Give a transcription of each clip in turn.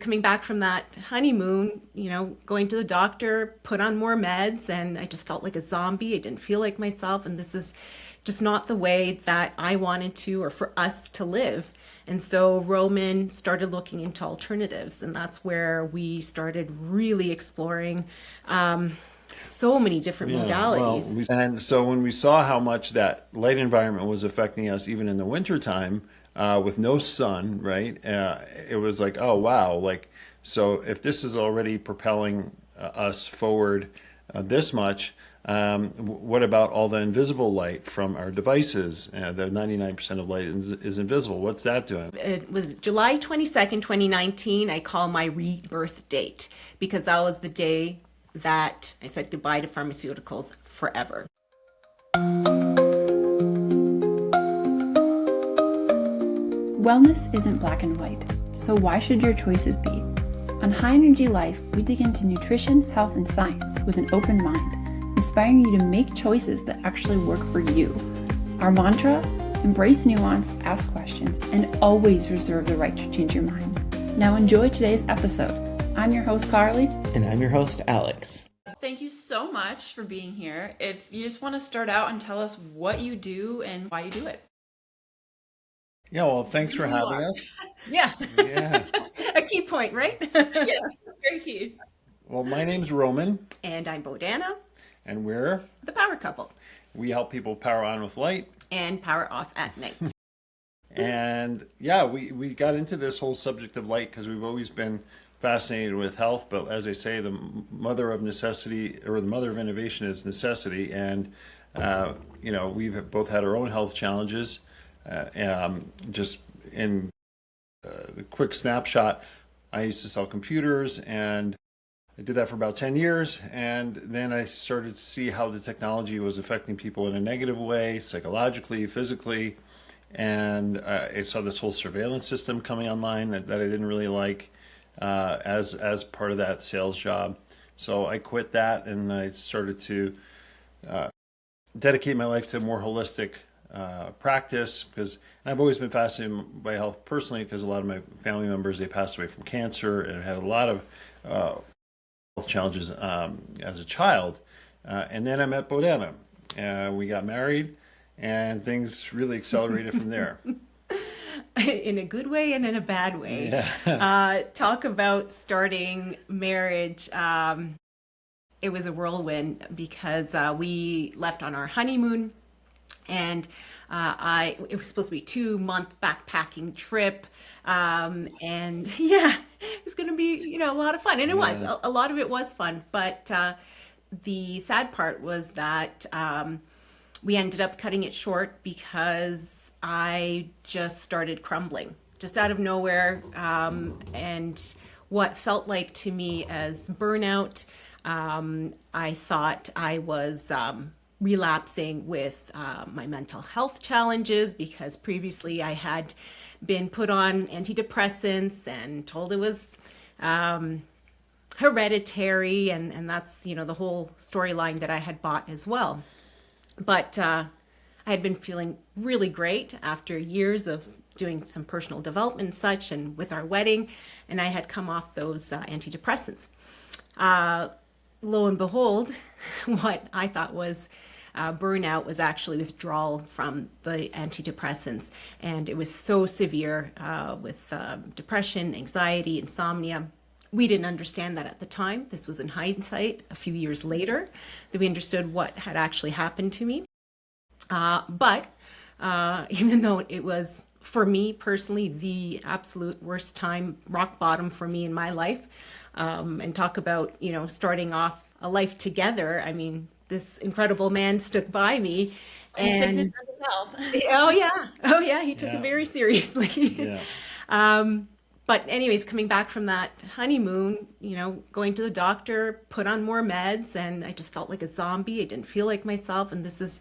Coming back from that honeymoon, going to the doctor, put on more meds, and I just felt like a zombie. I didn't feel like myself, and this is just not the way that I wanted to or for us to live. And so Roman started looking into alternatives, and that's where we started really exploring so many different Yeah, well, modalities. and so when we saw how much that light environment was affecting us, even in the wintertime, with no sun, right? It was like, oh wow, like so if this is already propelling us forward this much, what about all the invisible light from our devices? The 99% of light is invisible. What's that doing? It was July 22nd, 2019. I call my rebirth date because that was the day that I said goodbye to pharmaceuticals forever. Wellness isn't black and white, so why should your choices be? On High Energy Life, we dig into nutrition, health, and science with an open mind, inspiring you to make choices that actually work for you. Our mantra? Embrace nuance, ask questions, and always reserve the right to change your mind. Now enjoy today's episode. I'm your host, Carly. And I'm your host, Alex. Thank you so much for being here. If you just want to start out and tell us what you do and why you do it. Yeah, well, thanks for having us. Yeah, Yeah. a key point, right? Yes, very key. Well, my name's Roman, And I'm Bodana, and we're the power couple, we help people power on with light. and power off at night. And yeah, we got into this whole subject of light because we've always been fascinated with health. But as they say, the mother of necessity or the mother of innovation is necessity. And, we've both had our own health challenges. Just in a quick snapshot, I used to sell computers and I did that for about 10 years. And then I started to see how the technology was affecting people in a negative way, psychologically, physically. And I saw this whole surveillance system coming online that I didn't really like as part of that sales job. So I quit that and I started to dedicate my life to a more holistic practice because I've always been fascinated by health personally because a lot of my family members, they passed away from cancer and had a lot of health challenges as a child. And then I met Bodana. We got married and things really accelerated from there. In a good way and in a bad way. Yeah. Talk about starting marriage. It was a whirlwind because we left on our honeymoon, and it was supposed to be a 2-month backpacking trip, and yeah, it was going to be a lot of fun, and it was Yeah. a lot of it was fun, but the sad part was that we ended up cutting it short because I just started crumbling just out of nowhere, and what felt like to me as burnout. I thought I was relapsing with my mental health challenges because previously I had been put on antidepressants and told it was hereditary, and that's the whole storyline that I had bought as well. But I had been feeling really great after years of doing some personal development and such, and with our wedding, and I had come off those antidepressants. Lo and behold, what I thought was burnout was actually withdrawal from the antidepressants. And it was so severe with depression, anxiety, insomnia. We didn't understand that at the time. This was in hindsight, a few years later, that we understood what had actually happened to me. But even though it was, for me personally, the absolute worst time, rock bottom for me in my life, and talk about, starting off a life together. I mean, this incredible man stuck by me. And And sickness and health. oh yeah, he took it Yeah. very seriously. Yeah. But anyways, coming back from that honeymoon, going to the doctor, put on more meds, and I just felt like a zombie. I didn't feel like myself, and this is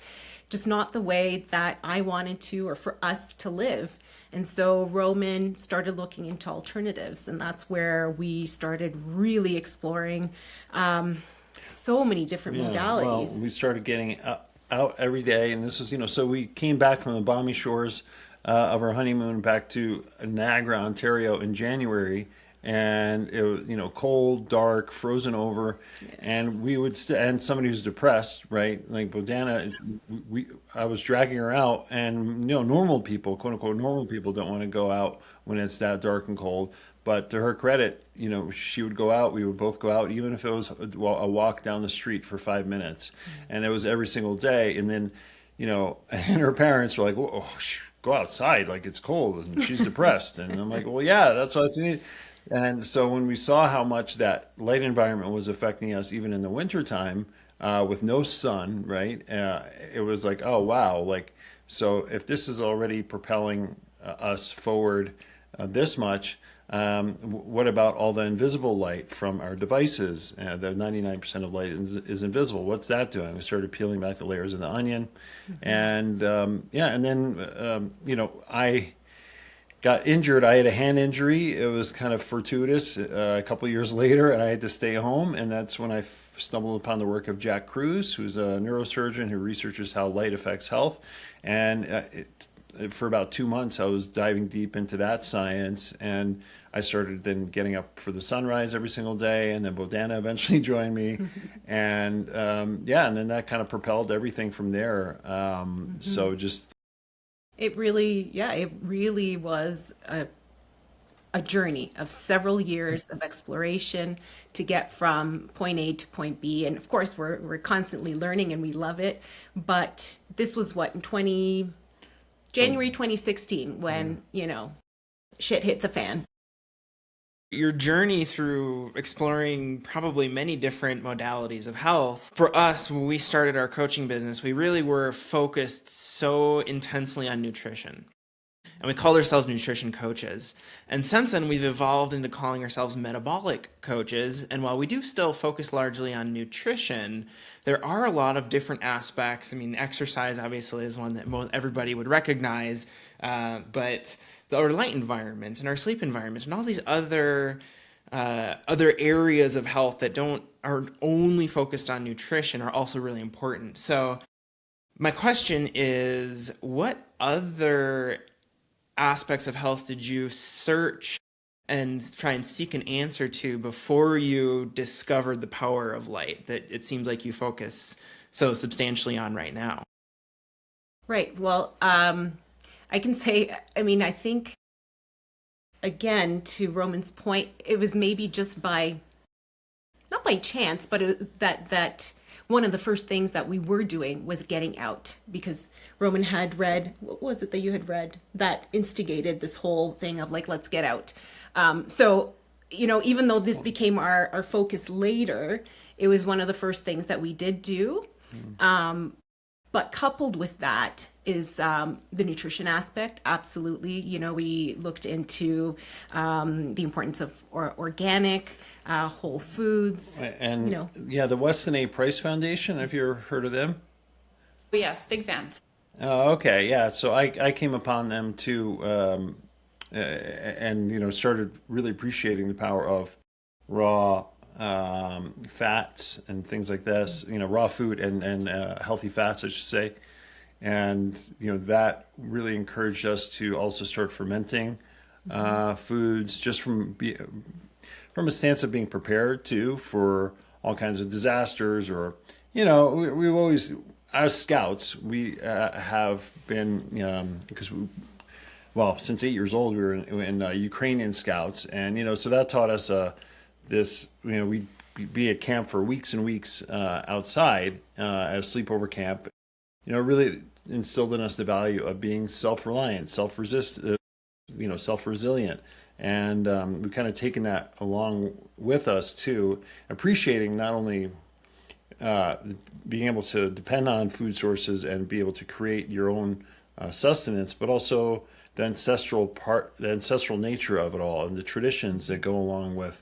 just not the way that I wanted to or for us to live. And so Roman started looking into alternatives, and that's where we started really exploring so many different Yeah, well, modalities. we started getting out every day, and this is, so we came back from the balmy shores of our honeymoon back to Niagara, Ontario in January, and it was, cold, dark, frozen over, and we would and somebody who's depressed, right? Like Bodana, I was dragging her out, and normal people, quote unquote, normal people don't want to go out when it's that dark and cold. But to her credit, she would go out. We would both go out, even if it was a walk down the street for 5 minutes, and it was every single day. And then, and her parents were like, "Oh, go outside, like it's cold," and she's depressed. And I'm like, "Well, yeah, that's what I need." And so when we saw how much that light environment was affecting us, even in the wintertime, with no sun, right? It was like, oh, wow. Like, so if this is already propelling us forward this much, what about all the invisible light from our devices? The 99% of light is invisible. What's that doing? We started peeling back the layers of the onion. And and then, I got injured. I had a hand injury. It was kind of fortuitous a couple of years later, and I had to stay home. And that's when I stumbled upon the work of Jack Kruse, who's a neurosurgeon who researches how light affects health. And for about 2 months, I was diving deep into that science. And I started then getting up for the sunrise every single day. And then Bodana eventually joined me. And and then that kind of propelled everything from there. So just... It really was a journey of several years of exploration to get from point A to point B. And of course, we're constantly learning and we love it. But this was what, in January 2016, when, shit hit the fan. Your journey through exploring probably many different modalities of health. For us, when we started our coaching business, we really were focused so intensely on nutrition. And we called ourselves nutrition coaches. And since then, we've evolved into calling ourselves metabolic coaches. And while we do still focus largely on nutrition, there are a lot of different aspects. I mean, exercise obviously is one that everybody would recognize, but our light environment and our sleep environment and all these other areas of health that aren't only focused on nutrition are also really important. So my question is, what other aspects of health did you search and try and seek an answer to before you discovered the power of light that it seems like you focus so substantially on right now? Right. Well, I can say, I think, again, to Roman's point, it was maybe just not by chance, but that one of the first things that we were doing was getting out, because Roman had read, what was it that you had read that instigated this whole thing of like, let's get out. So, even though this became our focus later, it was one of the first things that we did do. But coupled with that is the nutrition aspect. Absolutely. We looked into the importance of organic, whole foods. And the Weston A. Price Foundation, have you ever heard of them? Yes, big fans. Oh, okay. Yeah. So I came upon them too, and started really appreciating the power of raw fats and things like this, raw food and healthy fats, I should say. And, that really encouraged us to also start fermenting foods, just from a stance of being prepared too for all kinds of disasters, or, we've always, as scouts, we have been, because since 8 years old, we were in Ukrainian scouts. And, so that taught us this, we'd be at camp for weeks and weeks outside at a sleepover camp. Really instilled in us the value of being self-reliant, self-resilient. And we've kind of taken that along with us too, appreciating not only being able to depend on food sources and be able to create your own sustenance, but also the ancestral nature of it all and the traditions that go along with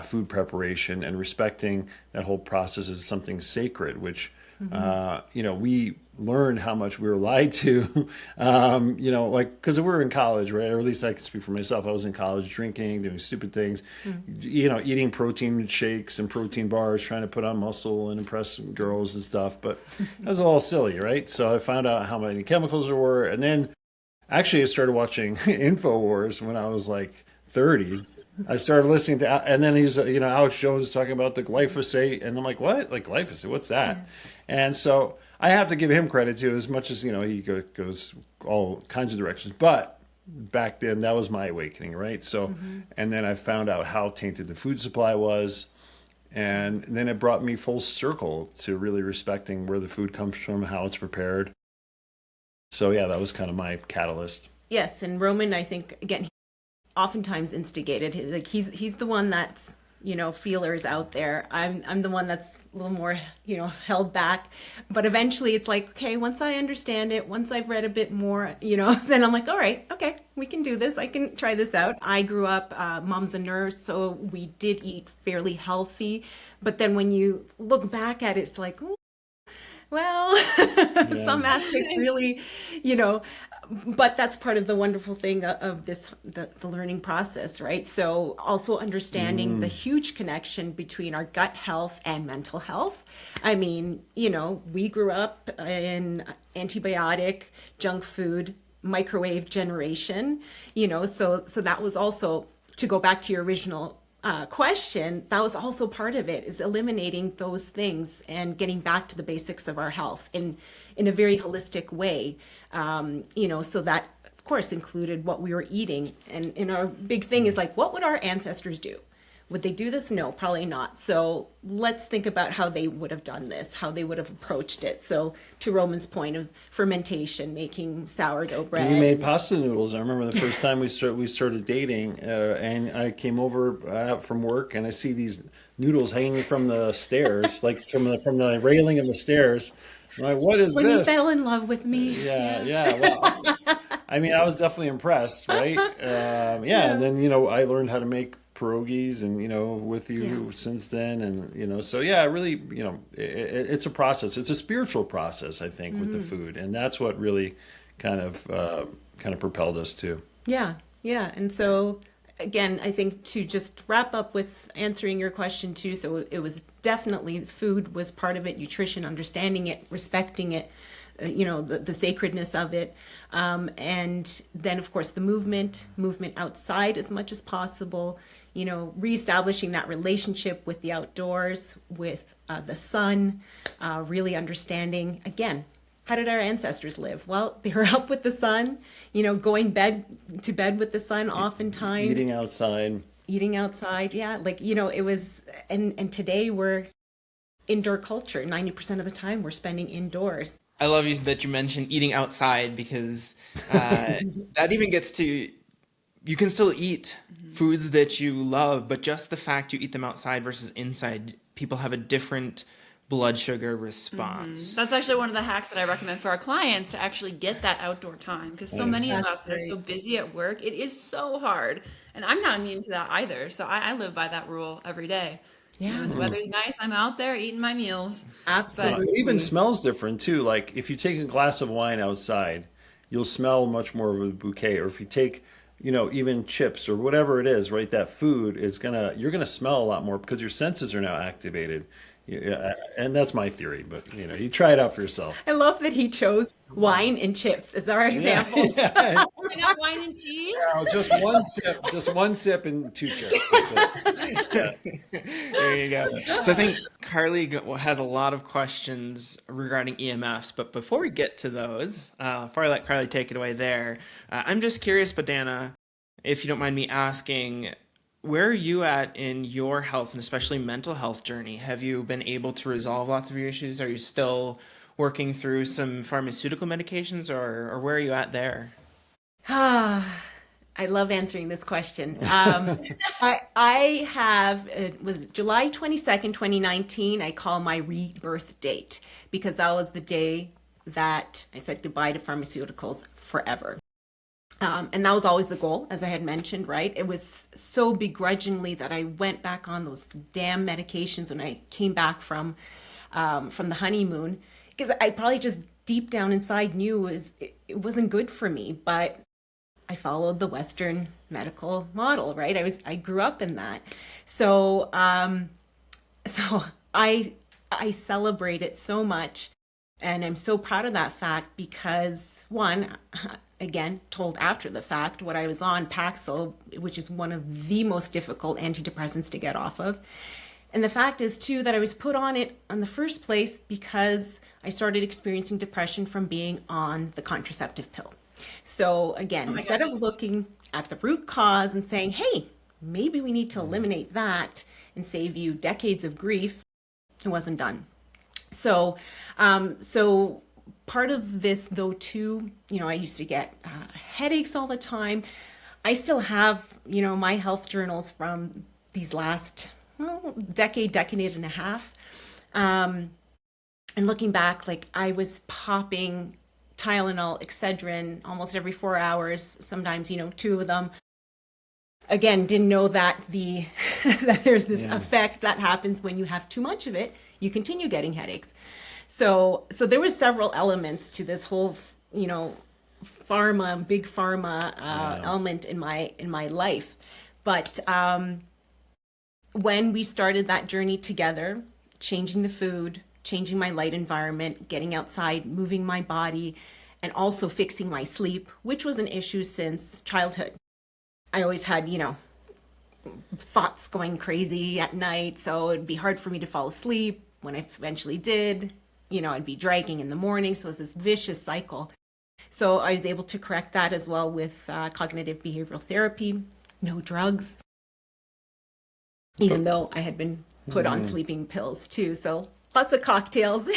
food preparation, and respecting that whole process as something sacred, which, we learned how much we were lied to, because we were in college, right? Or at least I can speak for myself. I was in college drinking, doing stupid things, eating protein shakes and protein bars, trying to put on muscle and impress girls and stuff. But that was all silly, right? So I found out how many chemicals there were. And then actually I started watching InfoWars when I was like 30. I started listening to, and then he's, Alex Jones talking about the glyphosate, and I'm like, what? Like glyphosate? What's that? And so I have to give him credit too, as much as he goes all kinds of directions. But back then, that was my awakening, right? So, and then I found out how tainted the food supply was, and then it brought me full circle to really respecting where the food comes from, how it's prepared. So yeah, that was kind of my catalyst. Yes, and Roman, I think, again, oftentimes instigated. Like he's the one that's feelers out there. I'm the one that's a little more held back. But eventually, it's like, okay, once I understand it, once I've read a bit more, then I'm like, all right, okay, we can do this. I can try this out. I grew up, mom's a nurse, so we did eat fairly healthy. But then when you look back at it, it's like, ooh, well, some aspects really, but that's part of the wonderful thing of the learning process, right? So also understanding the huge connection between our gut health and mental health. I mean, we grew up in antibiotic, junk food, microwave generation, so that was also, to go back to your original question, that was also part of it, is eliminating those things and getting back to the basics of our health in a very holistic way. So that of course included what we were eating. And our big thing is like, what would our ancestors do? Would they do this? No, probably not. So let's think about how they would have done this, how they would have approached it. So to Roman's point of fermentation, making sourdough bread. We made pasta noodles. I remember the first time we started dating, and I came over from work, and I see these noodles hanging from the stairs, like from the railing of the stairs. I'm like, what is when this? you fell in love with me. Yeah. Well, I mean, I was definitely impressed, right? And then I learned how to make pierogies, and with you since then, and so really, it's a process. It's a spiritual process, I think, with the food, and that's what really kind of propelled us to. Yeah. And so again, I think to just wrap up with answering your question too, so it was definitely food was part of it, nutrition, understanding it, respecting it, the sacredness of it. And then of course the movement outside as much as possible, reestablishing that relationship with the outdoors, with the sun, really understanding, again, how did our ancestors live? Well, they were up with the sun, going to bed with the sun oftentimes. Eating outside. Yeah. Like, it was, and today we're indoor culture. 90% of the time we're spending indoors. I love that you mentioned eating outside, because that even gets to, you can still eat foods that you love, but just the fact you eat them outside versus inside, people have a different blood sugar response. That's actually one of the hacks that I recommend for our clients, to actually get that outdoor time, because so many of us are so busy at work. It is so hard. And I'm not immune to that either. So I live by that rule every day. Yeah. When the weather's nice, I'm out there eating my meals. Absolutely. It even smells different too. Like if you take a glass of wine outside, you'll smell much more of a bouquet. Or if you take, even chips or whatever it is, right? That food, you're gonna smell a lot more because your senses are now activated. Yeah, and that's my theory, but you try it out for yourself. I love that he chose wine and chips as our example. Enough wine and cheese? Just one sip and 2 chips. That's it. There you go. So I think Carly has a lot of questions regarding EMFs, but before we get to those, before I let Carly take it away there, I'm just curious, Badana, if you don't mind me asking, where are you at in your health, and especially mental health journey? Have you been able to resolve lots of your issues? Are you still working through some pharmaceutical medications, or where are you at there? I love answering this question. I have, it was July 22nd, 2019, I call my rebirth date, because that was the day that I said goodbye to pharmaceuticals forever. And that was always the goal, as I had mentioned, right? It was so begrudgingly that I went back on those damn medications when I came back from the honeymoon, because I probably just deep down inside knew it wasn't good for me, but I followed the Western medical model, right? I grew up in that. So I celebrate it so much. And I'm so proud of that fact because, one, again, told after the fact what I was on, Paxil, which is one of the most difficult antidepressants to get off of. And the fact is, too, that I was put on it in the first place because I started experiencing depression from being on the contraceptive pill. So again, instead of looking at the root cause and saying, hey, maybe we need to eliminate that and save you decades of grief, it wasn't done. So, so part of this, though, too, I used to get headaches all the time. I still have, my health journals from these last decade and a half. And looking back, like I was popping Tylenol, Excedrin almost every 4 hours, sometimes, 2 of them. Again, didn't know that that there's this effect that happens when you have too much of it. You continue getting headaches. So there was several elements to this whole, big pharma element in my life. But when we started that journey together, changing the food, changing my light environment, getting outside, moving my body, and also fixing my sleep, which was an issue since childhood. I always had, thoughts going crazy at night, so it'd be hard for me to fall asleep. When I eventually did, I'd be dragging in the morning, so it was this vicious cycle. So I was able to correct that as well with cognitive behavioral therapy, no drugs, even though I had been put on sleeping pills too. So lots of cocktails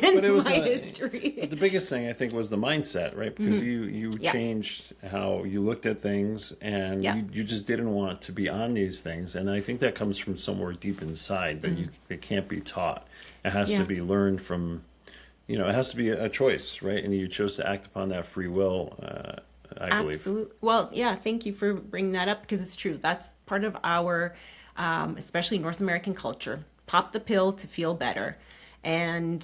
in my history. The biggest thing I think was the mindset, right? Because you changed how you looked at things, and you just didn't want to be on these things. And I think that comes from somewhere deep inside that it can't be taught. It has to be learned from, it has to be a choice, right? And you chose to act upon that free will, I believe. Absolutely. Well, yeah, thank you for bringing that up, because it's true. That's part of our, especially North American culture. Pop the pill to feel better. And,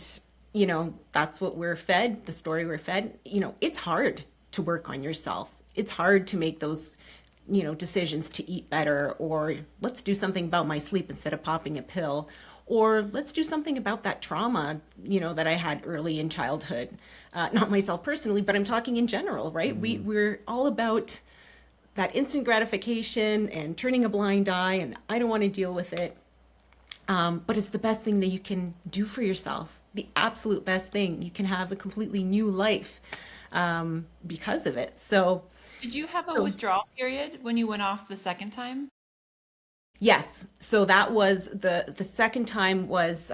that's what we're fed, the story we're fed. It's hard to work on yourself. It's hard to make those, decisions to eat better, or let's do something about my sleep instead of popping a pill, or let's do something about that trauma, that I had early in childhood. Not myself personally, but I'm talking in general, right? We're all about that instant gratification and turning a blind eye, and I don't want to deal with it. But it's the best thing that you can do for yourself. The absolute best thing. You can have a completely new life because of it. So, did you have a withdrawal period when you went off the second time? Yes. So that was the second time was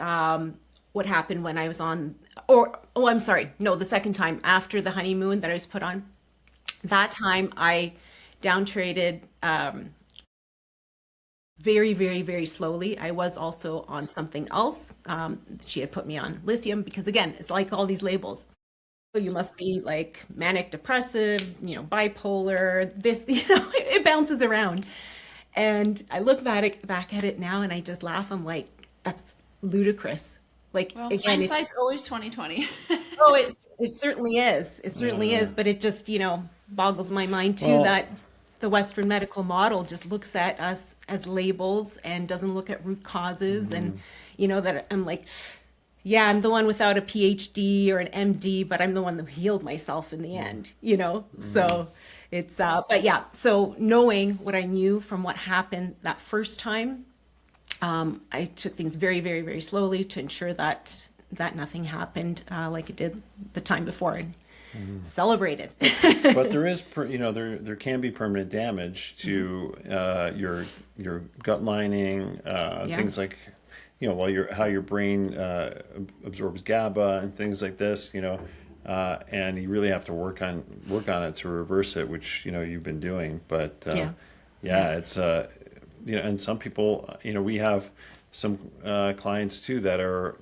what happened when I was on, I'm sorry. No, the second time after the honeymoon that I was put on. That time I downtraded very, very, very slowly. I was also on something else. She had put me on lithium because, again, it's like all these labels. So you must be like manic depressive, bipolar, this, it bounces around. And I look back at it now and I just laugh. I'm like, that's ludicrous. Like, Well, again, hindsight's always 2020. oh, it certainly is. It certainly is. But it just, boggles my mind too that the Western medical model just looks at us as labels and doesn't look at root causes. And, that I'm like, yeah, I'm the one without a PhD or an MD, but I'm the one that healed myself in the end, So it's, but yeah, so knowing what I knew from what happened that first time, I took things very, very, very slowly to ensure that nothing happened like it did the time before, and celebrated. But there is, there can be permanent damage to your gut lining, things like, how your brain absorbs GABA and things like this, and you really have to work on it to reverse it, which you've been doing. But it's and some people, we have some clients too that are.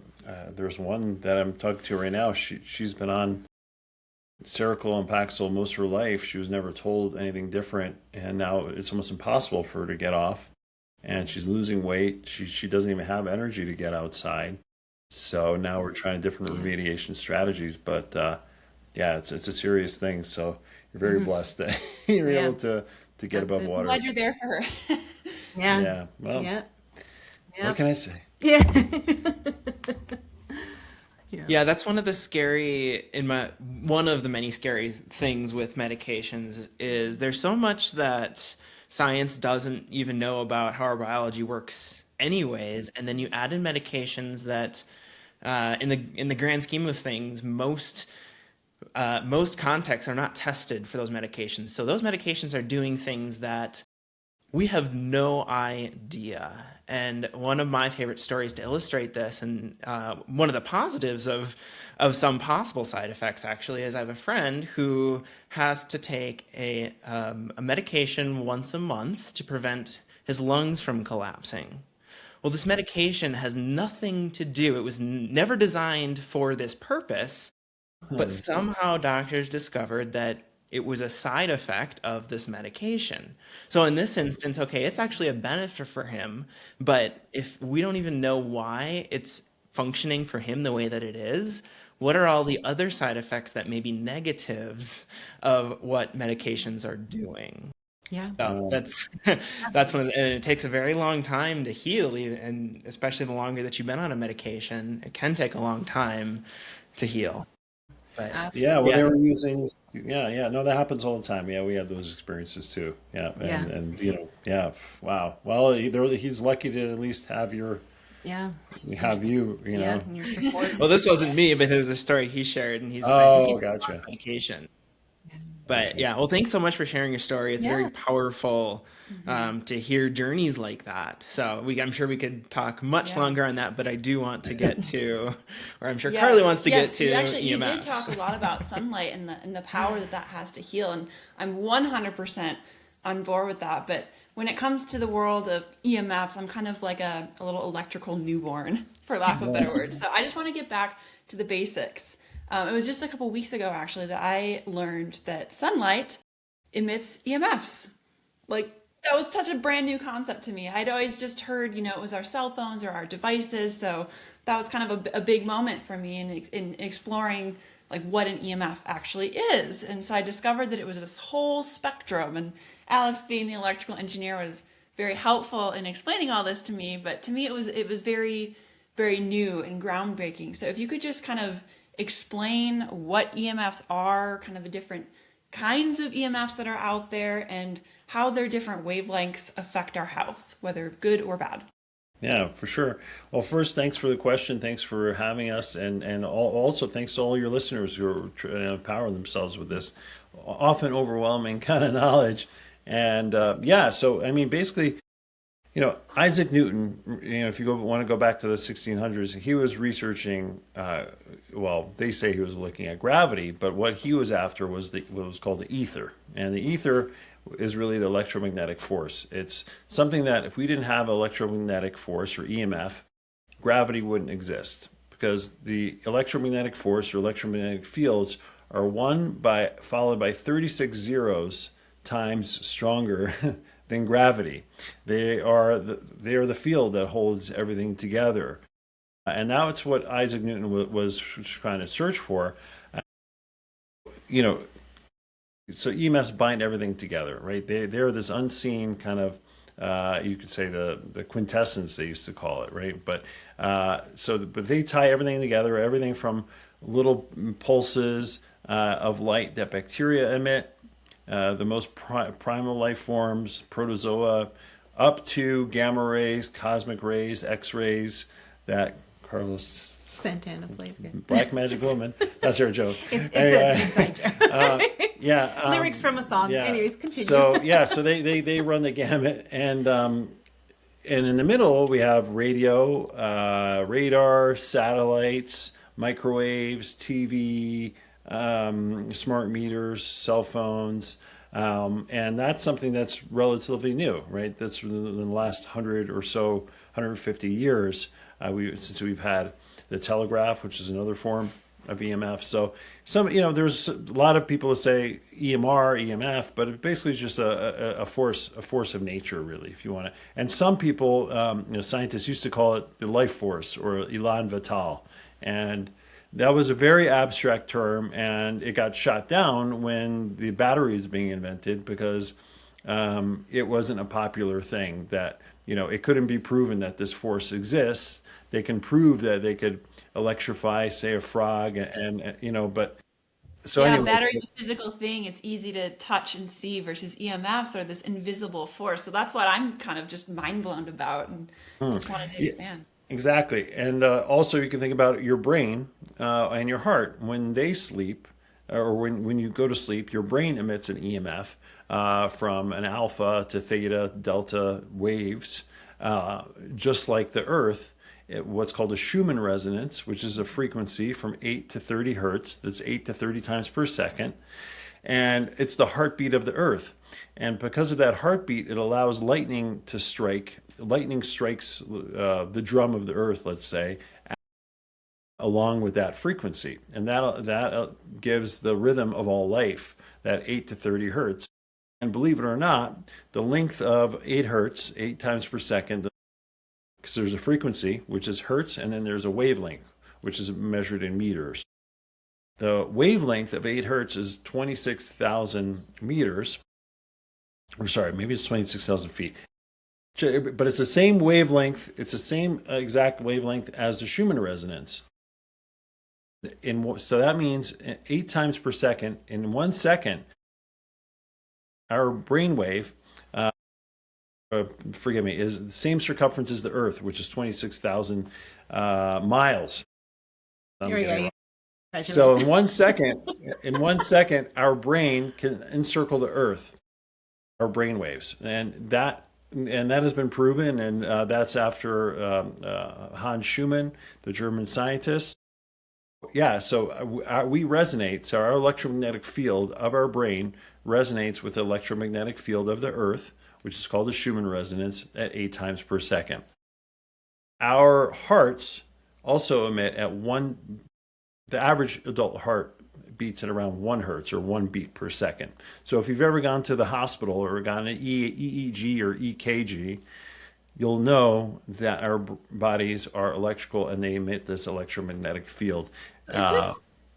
There's one that I'm talking to right now. She's been on Seroquel and Paxil most of her life. She was never told anything different, and now it's almost impossible for her to get off. And she's losing weight. She doesn't even have energy to get outside. So now we're trying different remediation strategies. But it's a serious thing. So you're very blessed that you're able to get above water. I'm glad you're there for her. Yeah. Well, what can I say? Yeah. Yeah, that's one of the one of the many scary things with medications is there's so much that science doesn't even know about how our biology works anyways, and then you add in medications that in the grand scheme of things, most contexts are not tested for those medications. So those medications are doing things that we have no idea. And one of my favorite stories to illustrate this, and one of the positives of some possible side effects actually, is I have a friend who has to take a medication once a month to prevent his lungs from collapsing. Well, this medication has nothing to do, it was never designed for this purpose, but somehow doctors discovered that it was a side effect of this medication. So in this instance, okay, it's actually a benefit for him, but if we don't even know why it's functioning for him the way that it is, what are all the other side effects that may be negatives of what medications are doing? Yeah. So that's and it takes a very long time to heal, and especially the longer that you've been on a medication, it can take a long time to heal. But Yeah, well, yeah. they were using, no, that happens all the time. Yeah, we have those experiences too. Yeah, Yeah. and wow. Well, he's lucky to at least have Yeah. you Yeah. know. And your support. Well, this wasn't me, but it was a story he shared, and I think Oh, he's on gotcha. medication. But yeah, well, thanks so much for sharing your story. It's very powerful to hear journeys like that. So I'm sure we could talk much longer on that, but I do want to get to, or I'm sure Carly wants to get to You did EMS. talk a lot about sunlight and the power that has to heal, and I'm 100% on board with that. But when it comes to the world of EMFs, I'm kind of like a little electrical newborn, for lack of a better word. So I just want to get back to the basics. It was just a couple weeks ago, actually, that I learned that sunlight emits EMFs. Like, that was such a brand new concept to me. I'd always just heard, it was our cell phones or our devices. So that was kind of a big moment for me in exploring like what an EMF actually is. And so I discovered that it was this whole spectrum. And Alex, being the electrical engineer, was very helpful in explaining all this to me. But to me, it was very, very new and groundbreaking. So if you could just kind of explain what EMFs are, kind of the different kinds of EMFs that are out there, and how their different wavelengths affect our health, whether good or bad. Yeah, for sure. Well, first, thanks for the question. Thanks for having us, and also thanks to all your listeners who are trying to empower themselves with this often overwhelming kind of knowledge. And so I mean, basically, Isaac Newton, if you want to go back to the 1600s, he was researching, they say he was looking at gravity, but what he was after was what was called the ether. And the ether is really the electromagnetic force. It's something that if we didn't have electromagnetic force or EMF, gravity wouldn't exist, because the electromagnetic force or electromagnetic fields are followed by 36 zeros times stronger than gravity. They are the field that holds everything together. And that's what Isaac Newton was trying to search for. So EMFs bind everything together, right? They're this unseen kind of, you could say the quintessence, they used to call it, right? But but they tie everything together, everything from little pulses of light that bacteria emit, the most primal life forms, protozoa, up to gamma rays, cosmic rays, X-rays that Carlos Santana plays good. Black Magic Woman. That's her joke. It's an inside joke. Lyrics from a song. Yeah. Anyways, continue. So they run the gamut, and in the middle we have radio, radar, satellites, microwaves, TV, smart meters, cell phones, and that's something that's relatively new, right? That's in the last 150 years since we've had the telegraph, which is another form of EMF. So there's a lot of people that say EMR, EMF, but it basically is just a force of nature, really, if you want to. And some people, scientists used to call it the life force or elan vital, and that was a very abstract term, and it got shot down when the battery was being invented, because it wasn't a popular thing that it couldn't be proven that this force exists. They can prove that they could electrify, say, a frog, but so Yeah, anyway, battery's a physical thing. It's easy to touch and see versus EMFs are this invisible force. So that's what I'm kind of just mind blown about and just wanted to expand. exactly. And also you can think about your brain and your heart. When they sleep, or when you go to sleep, your brain emits an EMF from an alpha to theta, delta waves, just like the Earth. What's called a Schumann resonance, which is a frequency from 8 to 30 hertz. That's 8 to 30 times per second. And it's the heartbeat of the Earth. And because of that heartbeat, it allows lightning to strike. Lightning strikes the drum of the Earth, let's say, along with that frequency. And that gives the rhythm of all life, that 8 to 30 hertz. And believe it or not, the length of 8 hertz, 8 times per second, because there's a frequency, which is hertz, and then there's a wavelength, which is measured in meters. The wavelength of 8 hertz is 26,000 meters. Or sorry, maybe it's 26,000 feet. But it's the same wavelength, it's the same exact wavelength as the Schumann resonance. So that means 8 times per second, in 1 second, our brainwave, is the same circumference as the Earth, which is 26,000 miles. So in 1 second, our brain can encircle the Earth, our brain waves, and that has been proven, and that's after Hans Schumann, the German scientist. Yeah, so we resonate. So our electromagnetic field of our brain resonates with the electromagnetic field of the Earth, which is called the Schumann resonance, at 8 times per second. Our hearts also emit the average adult heart beats at around 1 hertz, or 1 beat per second. So if you've ever gone to the hospital or gotten an EEG or EKG, you'll know that our bodies are electrical and they emit this electromagnetic field.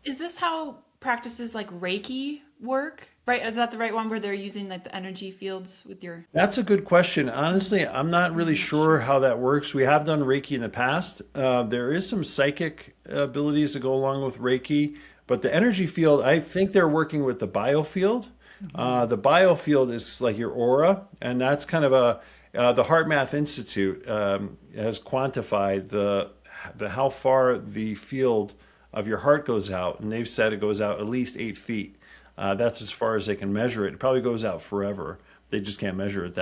Is this how practices like Reiki work? Right? Is that the right one where they're using like the energy fields with your... That's a good question. Honestly, I'm not really sure how that works. We have done Reiki in the past. There is some psychic abilities that go along with Reiki, but the energy field, I think they're working with the biofield. The biofield is like your aura, and that's kind of the HeartMath Institute has quantified the how far the field of your heart goes out, and they've said it goes out at least 8 feet. That's as far as they can measure it. It probably goes out forever. They just can't measure it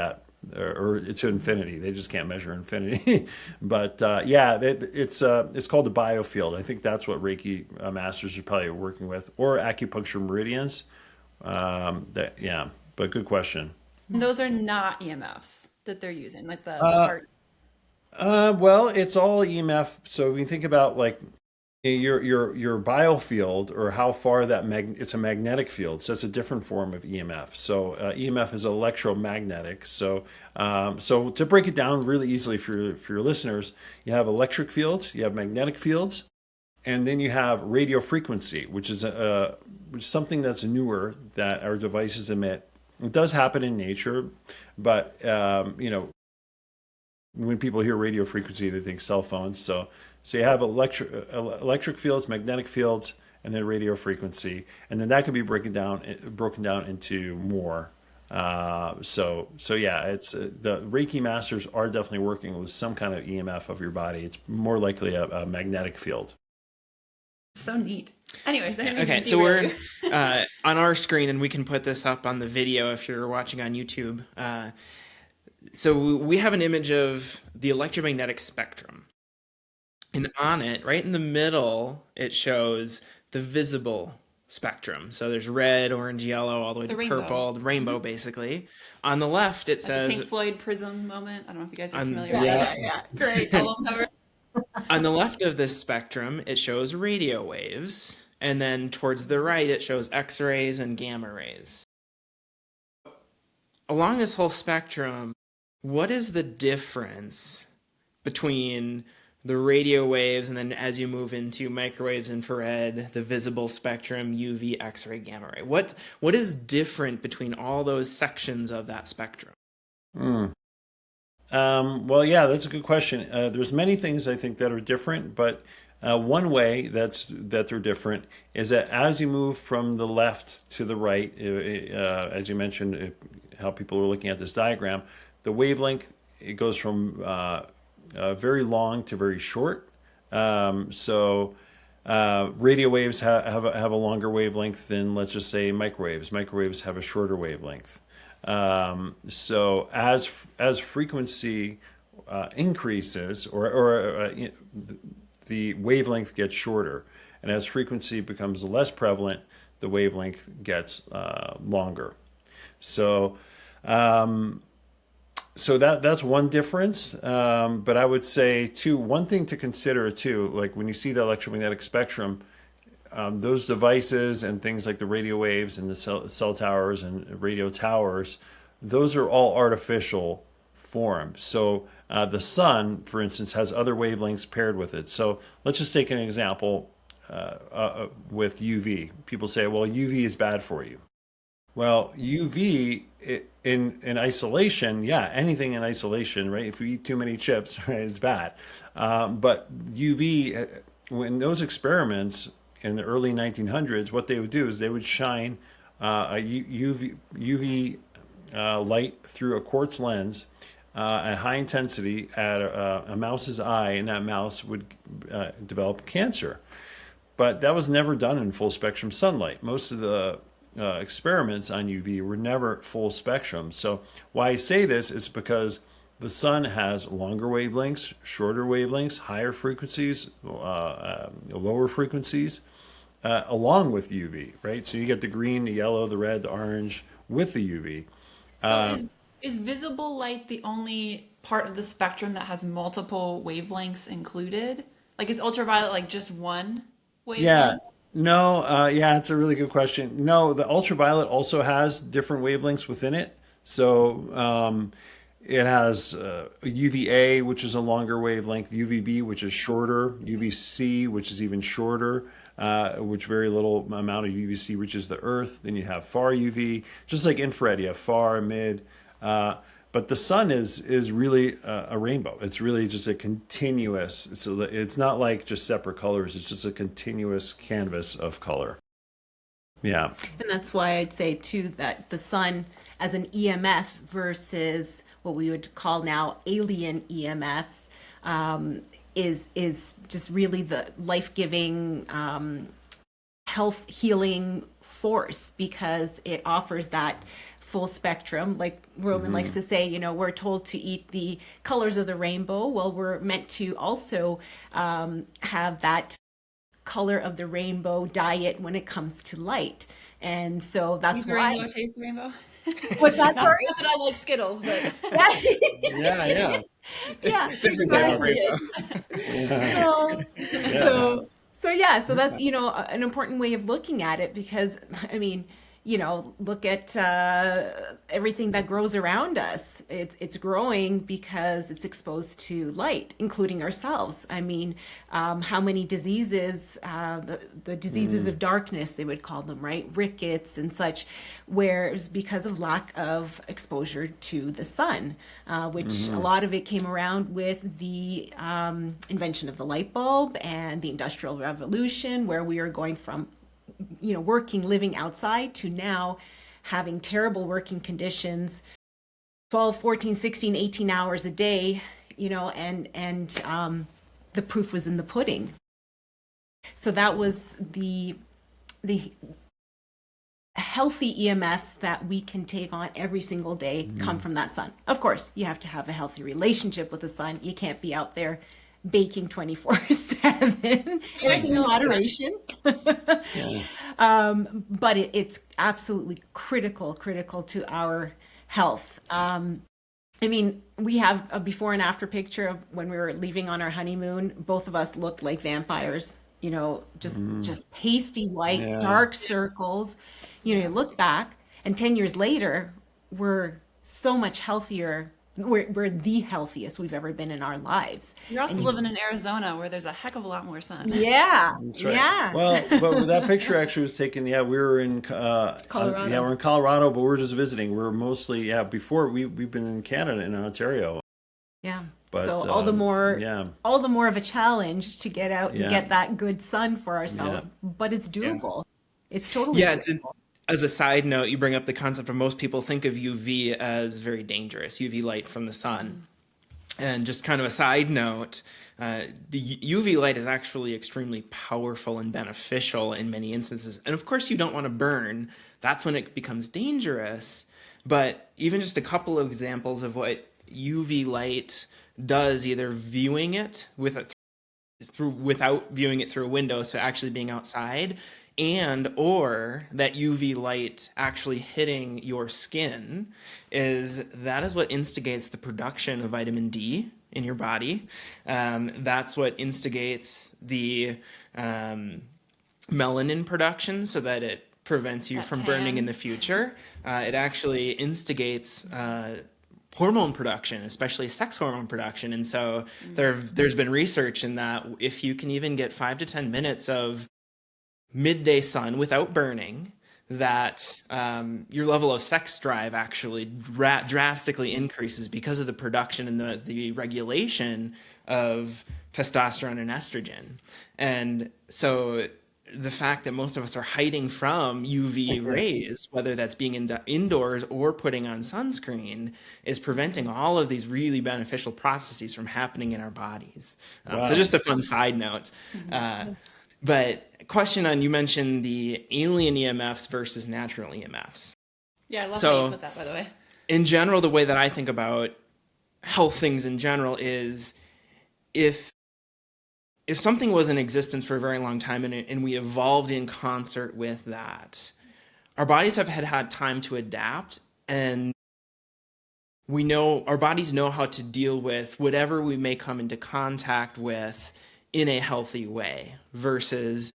or to infinity. They just can't measure infinity. But it's called the biofield. I think that's what Reiki masters are probably working with, or acupuncture meridians. But good question. And those are not EMFs that they're using, like the heart. Well, it's all EMF. So when you think about like your biofield, or how far it's a magnetic field, so it's a different form of EMF. So EMF is electromagnetic. So to break it down really easily for your listeners, you have electric fields, you have magnetic fields, and then you have radio frequency, which is something that's newer that our devices emit. It does happen in nature, but when people hear radio frequency, they think cell phones. So you have electric fields, magnetic fields, and then radio frequency, and then that can be broken down into more. It's the Reiki masters are definitely working with some kind of EMF of your body. It's more likely a magnetic field. So neat. Anyways, okay, so we're on our screen, and we can put this up on the video if you're watching on YouTube. So we have an image of the electromagnetic spectrum. And on it, right in the middle, it shows the visible spectrum. So there's red, orange, yellow, all the way to purple, the rainbow, basically. On the left, it says... the Pink Floyd prism moment. I don't know if you guys are familiar with that. Yeah. Great. I love that. On the left of this spectrum, it shows radio waves. And then towards the right, it shows X-rays and gamma rays. Along this whole spectrum, what is the difference between the radio waves, and then as you move into microwaves, infrared, the visible spectrum, UV, X-ray, gamma ray? What is different between all those sections of that spectrum? Well, yeah, that's a good question. There's many things I think that are different, but one way that they're different is that as you move from the left to the right, as you mentioned, how people are looking at this diagram, the wavelength it goes from very long to very short. Radio waves have a longer wavelength than, let's just say, microwaves. Microwaves have a shorter wavelength. So as frequency increases, the wavelength gets shorter, and as frequency becomes less prevalent, the wavelength gets longer. So that's one difference. But I would say too, one thing to consider too, like when you see the electromagnetic spectrum, those devices and things like the radio waves and the cell towers and radio towers, those are all artificial forms. So the sun, for instance, has other wavelengths paired with it. So let's just take an example with UV. People say, well, UV is bad for you. Well, UV in isolation, yeah, anything in isolation, right? If you eat too many chips, right, it's bad. But UV, when those experiments in the early 1900s, what they would do is they would shine a UV light through a quartz lens at high intensity at a mouse's eye, and that mouse would develop cancer. But that was never done in full spectrum sunlight. Most of the experiments on UV were never full spectrum. So why I say this is because the sun has longer wavelengths, shorter wavelengths, higher frequencies, lower frequencies, along with UV, right? So you get the green, the yellow, the red, the orange with the UV. So is visible light the only part of the spectrum that has multiple wavelengths included? Like, is ultraviolet like just one wavelength? Yeah. No, yeah, it's a really good question. No, the ultraviolet also has different wavelengths within it. So it has UVA, which is a longer wavelength, UVB, which is shorter, UVC, which is even shorter, which very little amount of UVC reaches the Earth. Then you have far UV, just like infrared, you have far, mid. But the sun is really a rainbow. It's really just a continuous, so it's not like just separate colors. It's just a continuous canvas of color. Yeah. And that's why I'd say too that the sun as an EMF versus what we would call now alien EMFs is just really the life-giving, health healing force, because it offers that full spectrum. Like Roman likes to say, you know, we're told to eat the colors of the rainbow. Well, we're meant to also have that color of the rainbow diet when it comes to light. And so that's Eat the why. rainbow, taste the rainbow. What's that? Not Sorry? that I like Skittles, but Yeah. Yeah. Different type of rainbow. So that's, you know, an important way of looking at it, because I mean, you know, look at everything that grows around us. It's growing because it's exposed to light, including ourselves. I mean, how many diseases, the diseases of darkness, they would call them, right? Rickets and such, where it was because of lack of exposure to the sun, which a lot of it came around with the invention of the light bulb and the Industrial Revolution, where we are going from, you know, living outside to now having terrible working conditions, 12, 14, 16, 18 hours a day, you know, and the proof was in the pudding. So that was the healthy EMFs that we can take on every single day come from that sun. Of course, you have to have a healthy relationship with the sun. You can't be out there baking 24/7. Everything in moderation. But it's absolutely critical to our health. I mean, we have a before and after picture of when we were leaving on our honeymoon. Both of us looked like vampires, you know, just pasty white, dark circles. You know, you look back, and 10 years later, we're so much healthier. We're the healthiest we've ever been in our lives. you're also living in Arizona, where there's a heck of a lot more sun. Yeah, That's right. yeah. Well, but that picture actually was taken. Yeah, we were in Colorado. Yeah, we're in Colorado, but we're just visiting. We're mostly before we've been in Canada, in Ontario. Yeah. But, so all the more, yeah. all the more of a challenge to get out Yeah. and get that good sun for ourselves. But it's doable. It's totally Yeah, doable. as a side note, you bring up the concept of most people think of UV as very dangerous, UV light from the sun. And just kind of a side note, the UV light is actually extremely powerful and beneficial in many instances. And of course, you don't want to burn. That's when it becomes dangerous. But even just a couple of examples of what UV light does, either viewing it without viewing it through a window, so actually being outside, and or that UV light actually hitting your skin, that is what instigates the production of vitamin D in your body. That's what instigates the melanin production, so that it prevents you That from burning in tan. the future. It actually instigates hormone production, especially sex hormone production. And so there's been research in that if you can even get 5 to 10 minutes of midday sun without burning, that your level of sex drive actually drastically increases because of the production and the regulation of testosterone and estrogen. And so the fact that most of us are hiding from UV rays, whether that's being indoors or putting on sunscreen, is preventing all of these really beneficial processes from happening in our bodies. So just a fun side note. But question on, you mentioned the alien EMFs versus natural EMFs. Yeah, I love So- how you put that, by the way. In general, the way that I think about health things in general is if something was in existence for a very long time and we evolved in concert with that, our bodies have had time to adapt, and we know our bodies know how to deal with whatever we may come into contact with in a healthy way, versus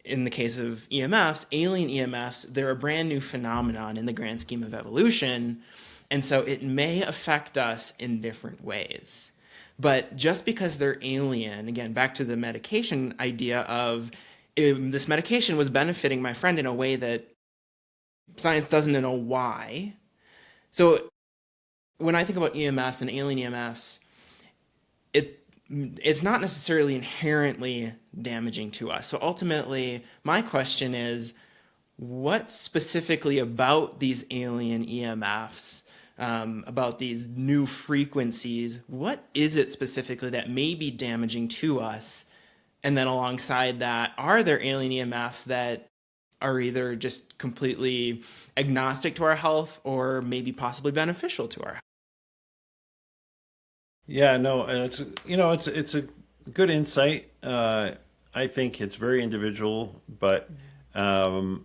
in the case of EMFs, alien EMFs, they're a brand new phenomenon in the grand scheme of evolution. And so it may affect us in different ways. But just because they're alien, again, back to the medication idea of this medication was benefiting my friend in a way that science doesn't know why. So when I think about EMFs and alien EMFs, it's not necessarily inherently damaging to us. So ultimately, my question is, what specifically about these alien EMFs, about these new frequencies, what is it specifically that may be damaging to us? And then alongside that, are there alien EMFs that are either just completely agnostic to our health or maybe possibly beneficial to our health? Yeah, no, and it's a good insight. I think it's very individual, but the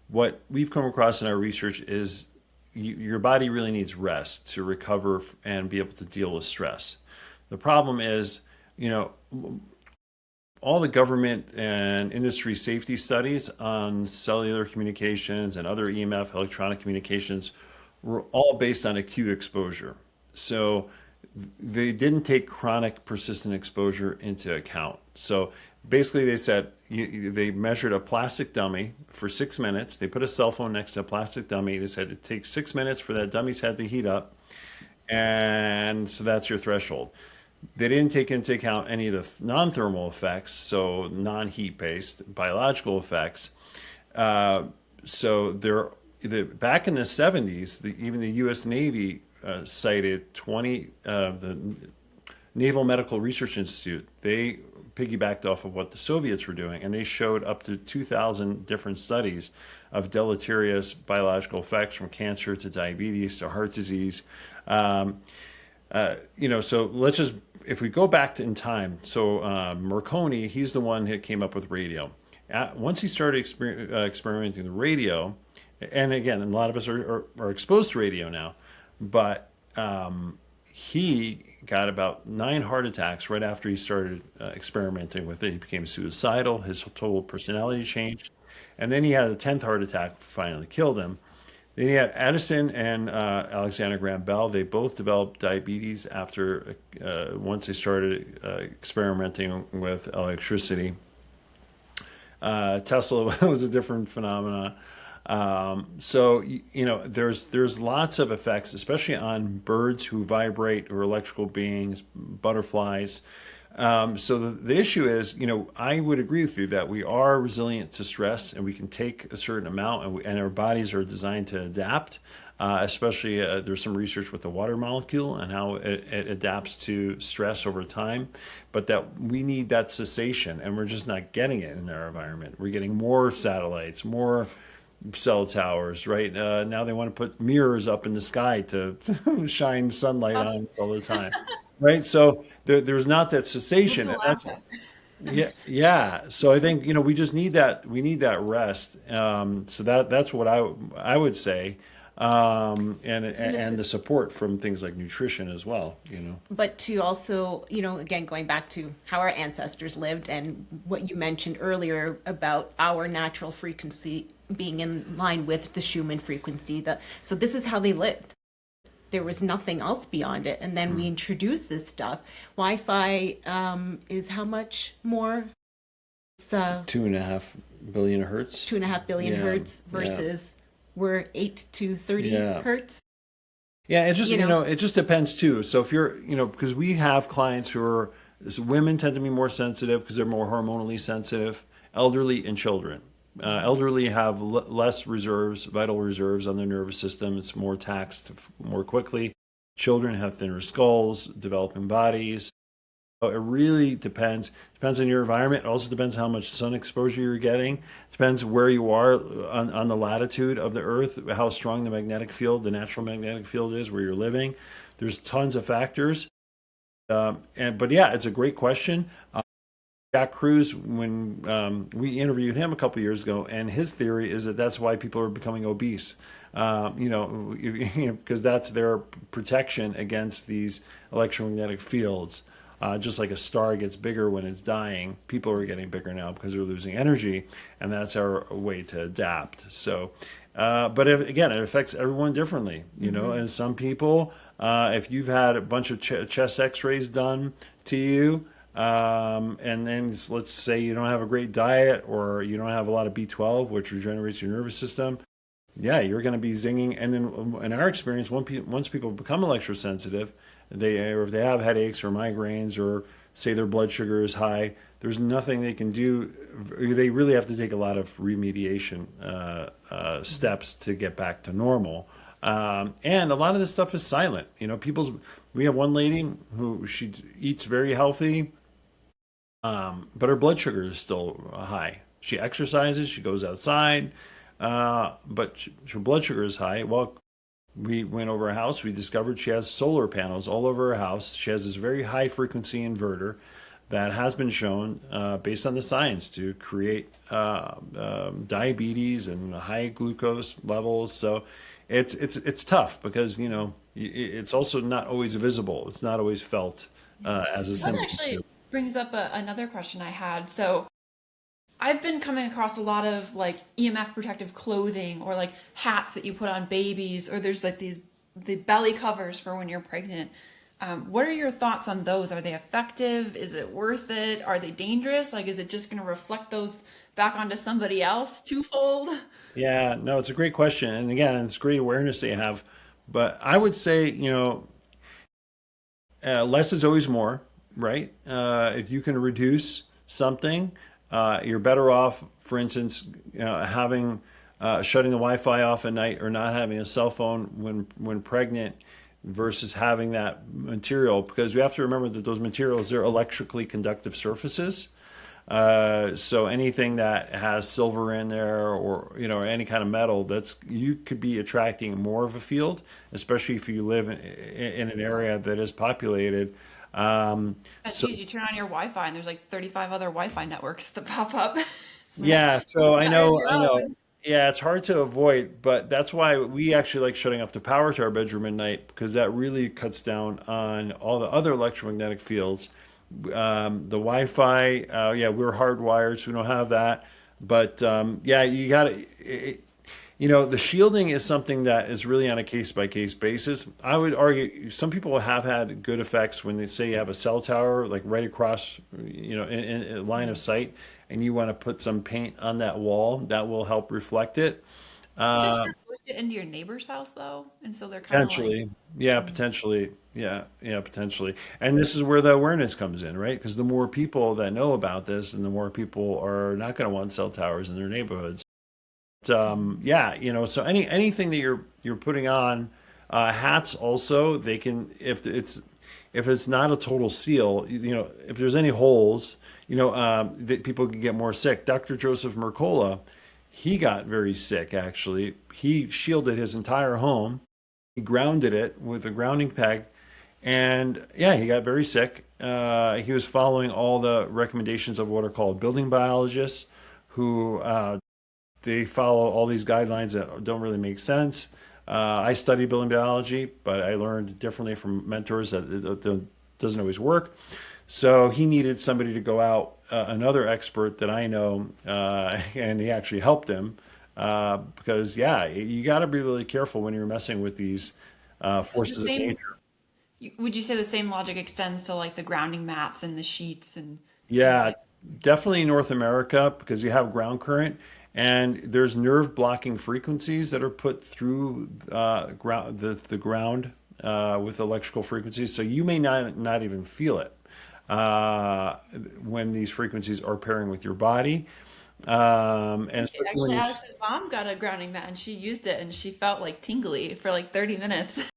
what we've come across in our research is your body really needs rest to recover and be able to deal with stress. The problem is, all the government and industry safety studies on cellular communications and other EMF electronic communications were all based on acute exposure. So they didn't take chronic persistent exposure into account. So basically they said they measured a plastic dummy for 6 minutes. They put a cell phone next to a plastic dummy. They said it takes 6 minutes for that dummy's head to heat up. And so that's your threshold. They didn't take into account any of the non-thermal effects, so non-heat based biological effects. So back in the 70s, even the U.S. Navy cited the Naval Medical Research Institute. They piggybacked off of what the Soviets were doing, and they showed up to 2,000 different studies of deleterious biological effects, from cancer to diabetes to heart disease. So let's just, if we go back in time, so Marconi, he's the one that came up with radio. Once he started experimenting with radio, and again, a lot of us are exposed to radio now, but he got about 9 heart attacks right after he started experimenting with it. He became suicidal. His total personality changed. And then he had a 10th heart attack, finally killed him. Then he had Edison and Alexander Graham Bell. They both developed diabetes after once they started experimenting with electricity. Tesla was a different phenomenon. So there's lots of effects, especially on birds who vibrate or electrical beings, butterflies. So the issue is, I would agree with you that we are resilient to stress and we can take a certain amount, and our bodies are designed to adapt. Especially there's some research with the water molecule and how it adapts to stress over time, but that we need that cessation, and we're just not getting it in our environment. We're getting more satellites, more cell towers, right? Now they want to put mirrors up in the sky to shine sunlight on us all the time, right? So there's not that cessation, and that's yeah. So I think we just need that. We need that rest. So that's what I would say, and the support from things like nutrition as well. But to also, again, going back to how our ancestors lived and what you mentioned earlier about our natural frequency being in line with the Schumann frequency. So this is how they lived. There was nothing else beyond it. And then we introduced this stuff. Wi-Fi is how much more? It's 2.5 billion hertz. 2.5 billion hertz versus we're 8 to 30 hertz. Yeah, it just it just depends too. So if you're because we have clients who are women tend to be more sensitive because they're more hormonally sensitive, elderly and children. Elderly have less reserves, vital reserves on their nervous system. It's more taxed more quickly. Children have thinner skulls, developing bodies. So it really depends. Depends on your environment. It also depends how much sun exposure you're getting. It depends where you are on the latitude of the Earth, how strong the magnetic field, the natural magnetic field is where you're living. There's tons of factors. But yeah, it's a great question. Jack Kruse, when we interviewed him a couple years ago, and his theory is that that's why people are becoming obese, because that's their protection against these electromagnetic fields. Just like a star gets bigger when it's dying, people are getting bigger now because they're losing energy, and that's our way to adapt. So, but again, it affects everyone differently, and some people, if you've had a bunch of chest x-rays done to you, and then let's say you don't have a great diet or you don't have a lot of B12, which regenerates your nervous system, you're going to be zinging. And then in our experience, once people become electrosensitive, or if they have headaches or migraines or say their blood sugar is high, there's nothing they can do. They really have to take a lot of remediation steps to get back to normal. And a lot of this stuff is silent. We have one lady who she eats very healthy, but her blood sugar is still high. She exercises, she goes outside, but her blood sugar is high. Well, we went over her house. We discovered she has solar panels all over her house. She has this very high frequency inverter that has been shown, based on the science, to create diabetes and high glucose levels. So it's tough because it's also not always visible. It's not always felt as a That symptom. actually brings up another question I had. So I've been coming across a lot of like EMF protective clothing or like hats that you put on babies, or there's like the belly covers for when you're pregnant. What are your thoughts on those? Are they effective? Is it worth it? Are they dangerous? Like, is it just going to reflect those back onto somebody else twofold? Yeah, no, it's a great question. And again, it's great awareness that you have. But I would say, less is always more, right? If you can reduce something, you're better off, for instance, having shutting the Wi-Fi off at night or not having a cell phone when pregnant versus having that material, because we have to remember that those materials, they're electrically conductive surfaces. So anything that has silver in there or any kind of metal, you could be attracting more of a field, especially if you live in an area that is populated. Geez, you turn on your Wi-Fi and there's like 35 other Wi-Fi networks that pop up. Yeah, so I know. your own. Yeah, it's hard to avoid, but that's why we actually like shutting off the power to our bedroom at night, because that really cuts down on all the other electromagnetic fields. The Wi-Fi, we're hardwired, so we don't have that. But you got to, the shielding is something that is really on a case-by-case basis. I would argue some people have had good effects when they say you have a cell tower, like right across, in line of sight, and you want to put some paint on that wall that will help reflect it. Just reflect it into your neighbor's house though, and so they're kind of like, Potentially. Yeah, potentially. Yeah, potentially. And this is where the awareness comes in, right? Because the more people that know about this and the more people are not going to want cell towers in their neighborhoods. Yeah, so anything that you're putting on, hats also, they can, if it's not a total seal, if there's any holes, that people can get more sick. Dr. Joseph Mercola, he got very sick actually. He shielded his entire home. He grounded it with a grounding peg, and yeah, he got very sick. He was following all the recommendations of what are called building biologists, who they follow all these guidelines that don't really make sense. I study building biology, but I learned differently from mentors that it doesn't always work. So he needed somebody to go out, another expert that I know, and he actually helped him, because yeah, you got to be really careful when you're messing with these forces of same- nature. would you say the same logic extends to like the grounding mats and the sheets and Yeah, definitely North America, because you have ground current and there's nerve blocking frequencies that are put through the ground with electrical frequencies. So you may not even feel it when these frequencies are pairing with your body. And especially when actually you're, Alice's mom got a grounding mat and she used it and she felt like tingly for like 30 minutes.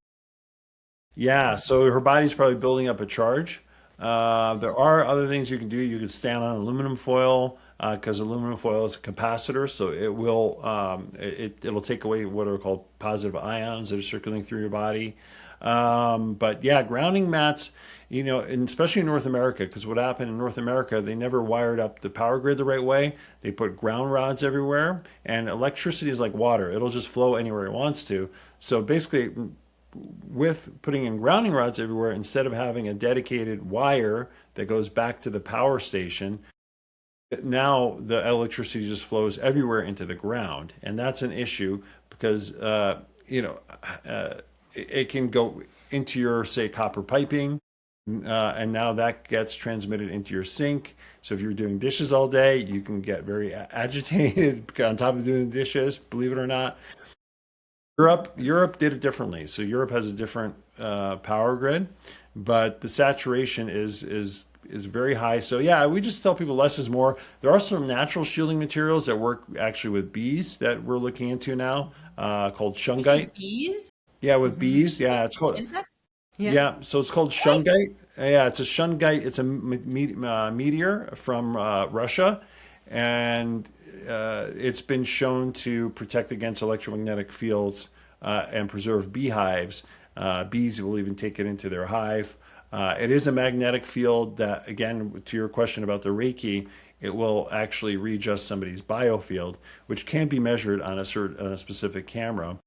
yeah, so her body's probably building up a charge. There are other things you can do. You can stand on aluminum foil, because aluminum foil is a capacitor, so it'll take away what are called positive ions that are circulating through your body. But yeah, grounding mats, and especially in North America, because what happened in North America, they never wired up the power grid the right way. They put ground rods everywhere, and electricity is like water; it'll just flow anywhere it wants to. So basically, with putting in grounding rods everywhere, instead of having a dedicated wire that goes back to the power station, now the electricity just flows everywhere into the ground. And that's an issue because, it can go into your, say, copper piping, and now that gets transmitted into your sink. So if you're doing dishes all day, you can get very agitated on top of doing the dishes, believe it or not. Europe did it differently. So Europe has a different power grid, but the saturation is very high. So yeah, we just tell people less is more. There are some natural shielding materials that work actually with bees that we're looking into now, called shungite. Bees? Yeah, with bees. Yeah, it's called. Insects? Yeah, so it's called shungite. Yeah, it's a shungite. It's a meteor from Russia, and it's been shown to protect against electromagnetic fields and preserve beehives. Bees will even take it into their hive. It is a magnetic field that, again, to your question about the Reiki, it will actually readjust somebody's biofield, which can be measured on a specific camera.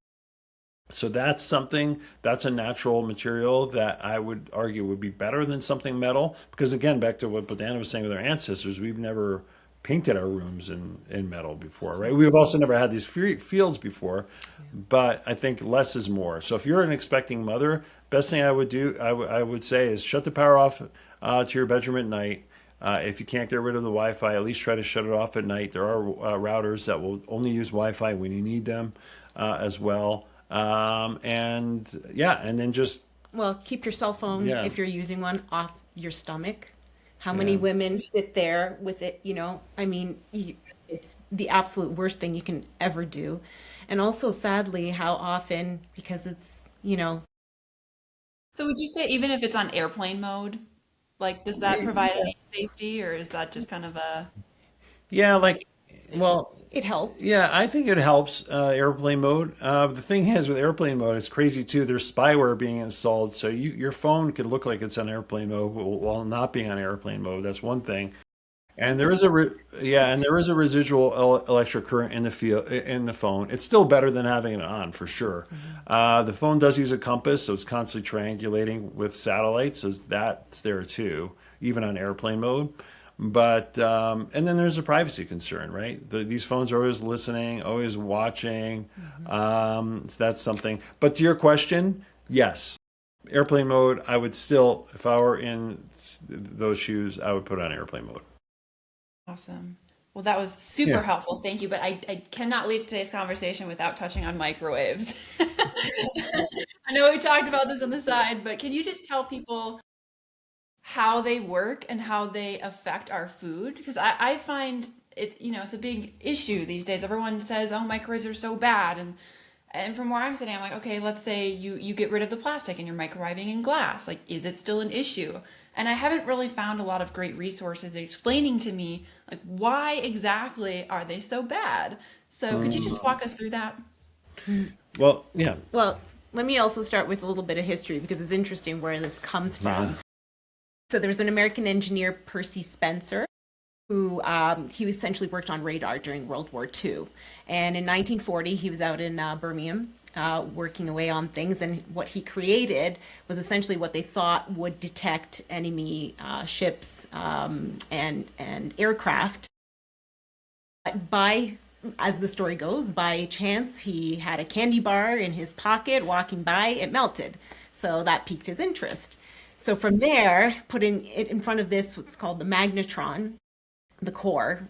So that's a natural material that I would argue would be better than something metal. Because again, back to what Bodana was saying with our ancestors, we've never painted our rooms in metal before, right? We've also never had these fields before, but I think less is more. So if you're an expecting mother, best thing I would do, I would say is shut the power off to your bedroom at night. If you can't get rid of the Wi-Fi, at least try to shut it off at night. There are routers that will only use Wi-Fi when you need them as well. And then just Well, keep your cell phone, Yeah. if you're using one, off your stomach. How many women sit there with it? It's the absolute worst thing you can ever do. And also, sadly, how often, because it's. So would you say even if it's on airplane mode, like does that provide any safety or is that just kind of a well, It helps. yeah, I think it helps airplane mode. The thing is with airplane mode, it's crazy too. There's spyware being installed, so your phone could look like it's on airplane mode while not being on airplane mode. That's one thing. And there is a residual electric current in the phone. It's still better than having it on for sure. The phone does use a compass, so it's constantly triangulating with satellites, so that's there too, even on airplane mode. But and then there's a privacy concern, right? These phones are always listening, always watching. So that's something. But to your question, yes, airplane mode. I would still, if I were in those shoes, I would put on airplane mode. awesome. Well, that was super helpful. Thank you. But I cannot leave today's conversation without touching on microwaves. I know we talked about this on the side, but can you just tell people how they work and how they affect our food? Because I find it, it's a big issue these days. Everyone says, oh, microwaves are so bad. And from where I'm sitting, I'm like, okay, let's say you get rid of the plastic and you're microwaving in glass. Like, is it still an issue? And I haven't really found a lot of great resources explaining to me, like, why exactly are they so bad? So could you just walk us through that? Well, yeah. Well, let me also start with a little bit of history because it's interesting where this comes from. So there was an American engineer, Percy Spencer, who he essentially worked on radar during World War II. And in 1940, he was out in Birmingham working away on things. And what he created was essentially what they thought would detect enemy ships and aircraft. As the story goes, by chance, he had a candy bar in his pocket. Walking by, it melted. So that piqued his interest. So from there, putting it in front of this, what's called the magnetron, the core.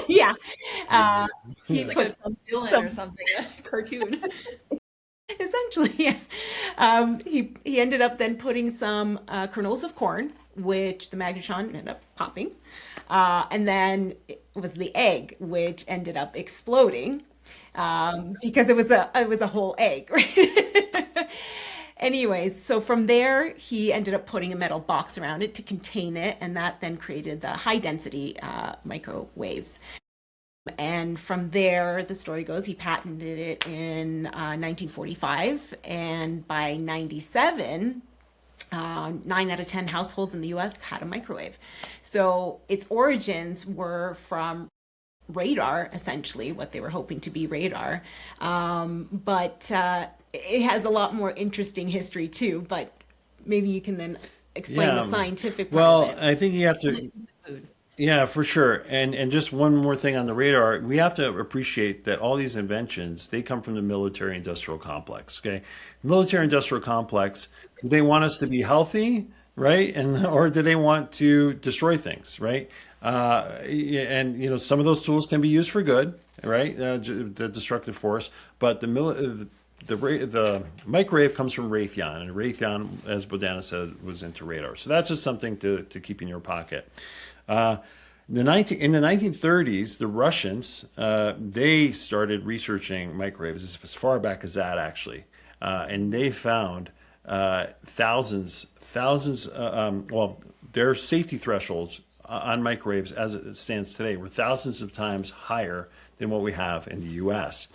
Yeah. He Like put a villain or something, a cartoon. essentially, yeah. He ended up then putting some kernels of corn, which the magnetron ended up popping, and then it was the egg, which ended up exploding because it was a whole egg, right? Anyways, so from there, he ended up putting a metal box around it to contain it, and that then created the high density microwaves. And from there, the story goes, he patented it in 1945, and by 97, 9 out of 10 households in the US had a microwave. So its origins were from radar, essentially, what they were hoping to be radar. But it has a lot more interesting history too, but maybe you can then explain the scientific part Well, of it. I think you have to. Yeah, for sure. And just one more thing on the radar, we have to appreciate that all these inventions, they come from the military industrial complex, okay? Military industrial complex, do they want us to be healthy, right? And or do they want to destroy things, right? And some of those tools can be used for good, right? The destructive force, but the microwave comes from Raytheon, and Raytheon, as Bohdana said, was into radar. So that's just something to keep in your pocket. In the 1930s, the Russians, they started researching microwaves as far back as that, actually. And they found thousands, their safety thresholds on microwaves as it stands today were thousands of times higher than what we have in the U.S.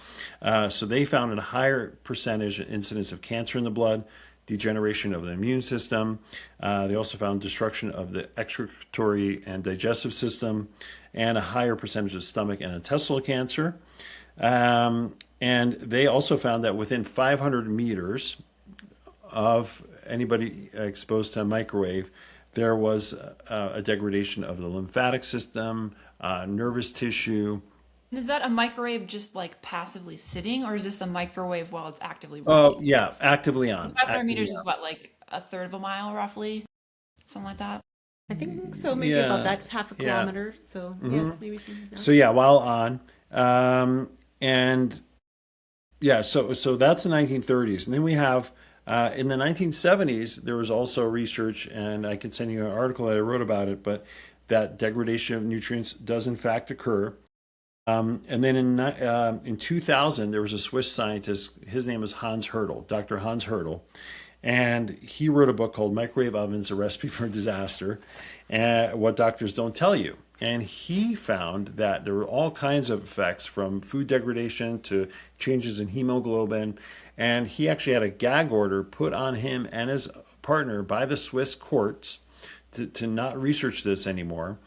So they found a higher percentage incidence of cancer in the blood, degeneration of the immune system. They also found destruction of the excretory and digestive system, and a higher percentage of stomach and intestinal cancer. And they also found that within 500 meters of anybody exposed to a microwave, there was a degradation of the lymphatic system, nervous tissue. And is that a microwave just like passively sitting, or is this a microwave while it's actively Oh, running? yeah, actively on. 500 Actively meters on. is what, like a third of a mile roughly? Something like that? I think so, maybe Yeah. about that, just half a Yeah. kilometer. So yeah, maybe something like that. So yeah, while on, and yeah, so that's the 1930s, and then we have in the 1970s there was also research, and I could send you an article that I wrote about it, but that degradation of nutrients does in fact occur. And then in 2000 there was a Swiss scientist. His name is Hans Hertel, Dr. Hans Hertel, and he wrote a book called Microwave Ovens: A Recipe for Disaster, What Doctors Don't Tell You. And he found that there were all kinds of effects, from food degradation to changes in hemoglobin. And he actually had a gag order put on him and his partner by the Swiss courts to not research this anymore.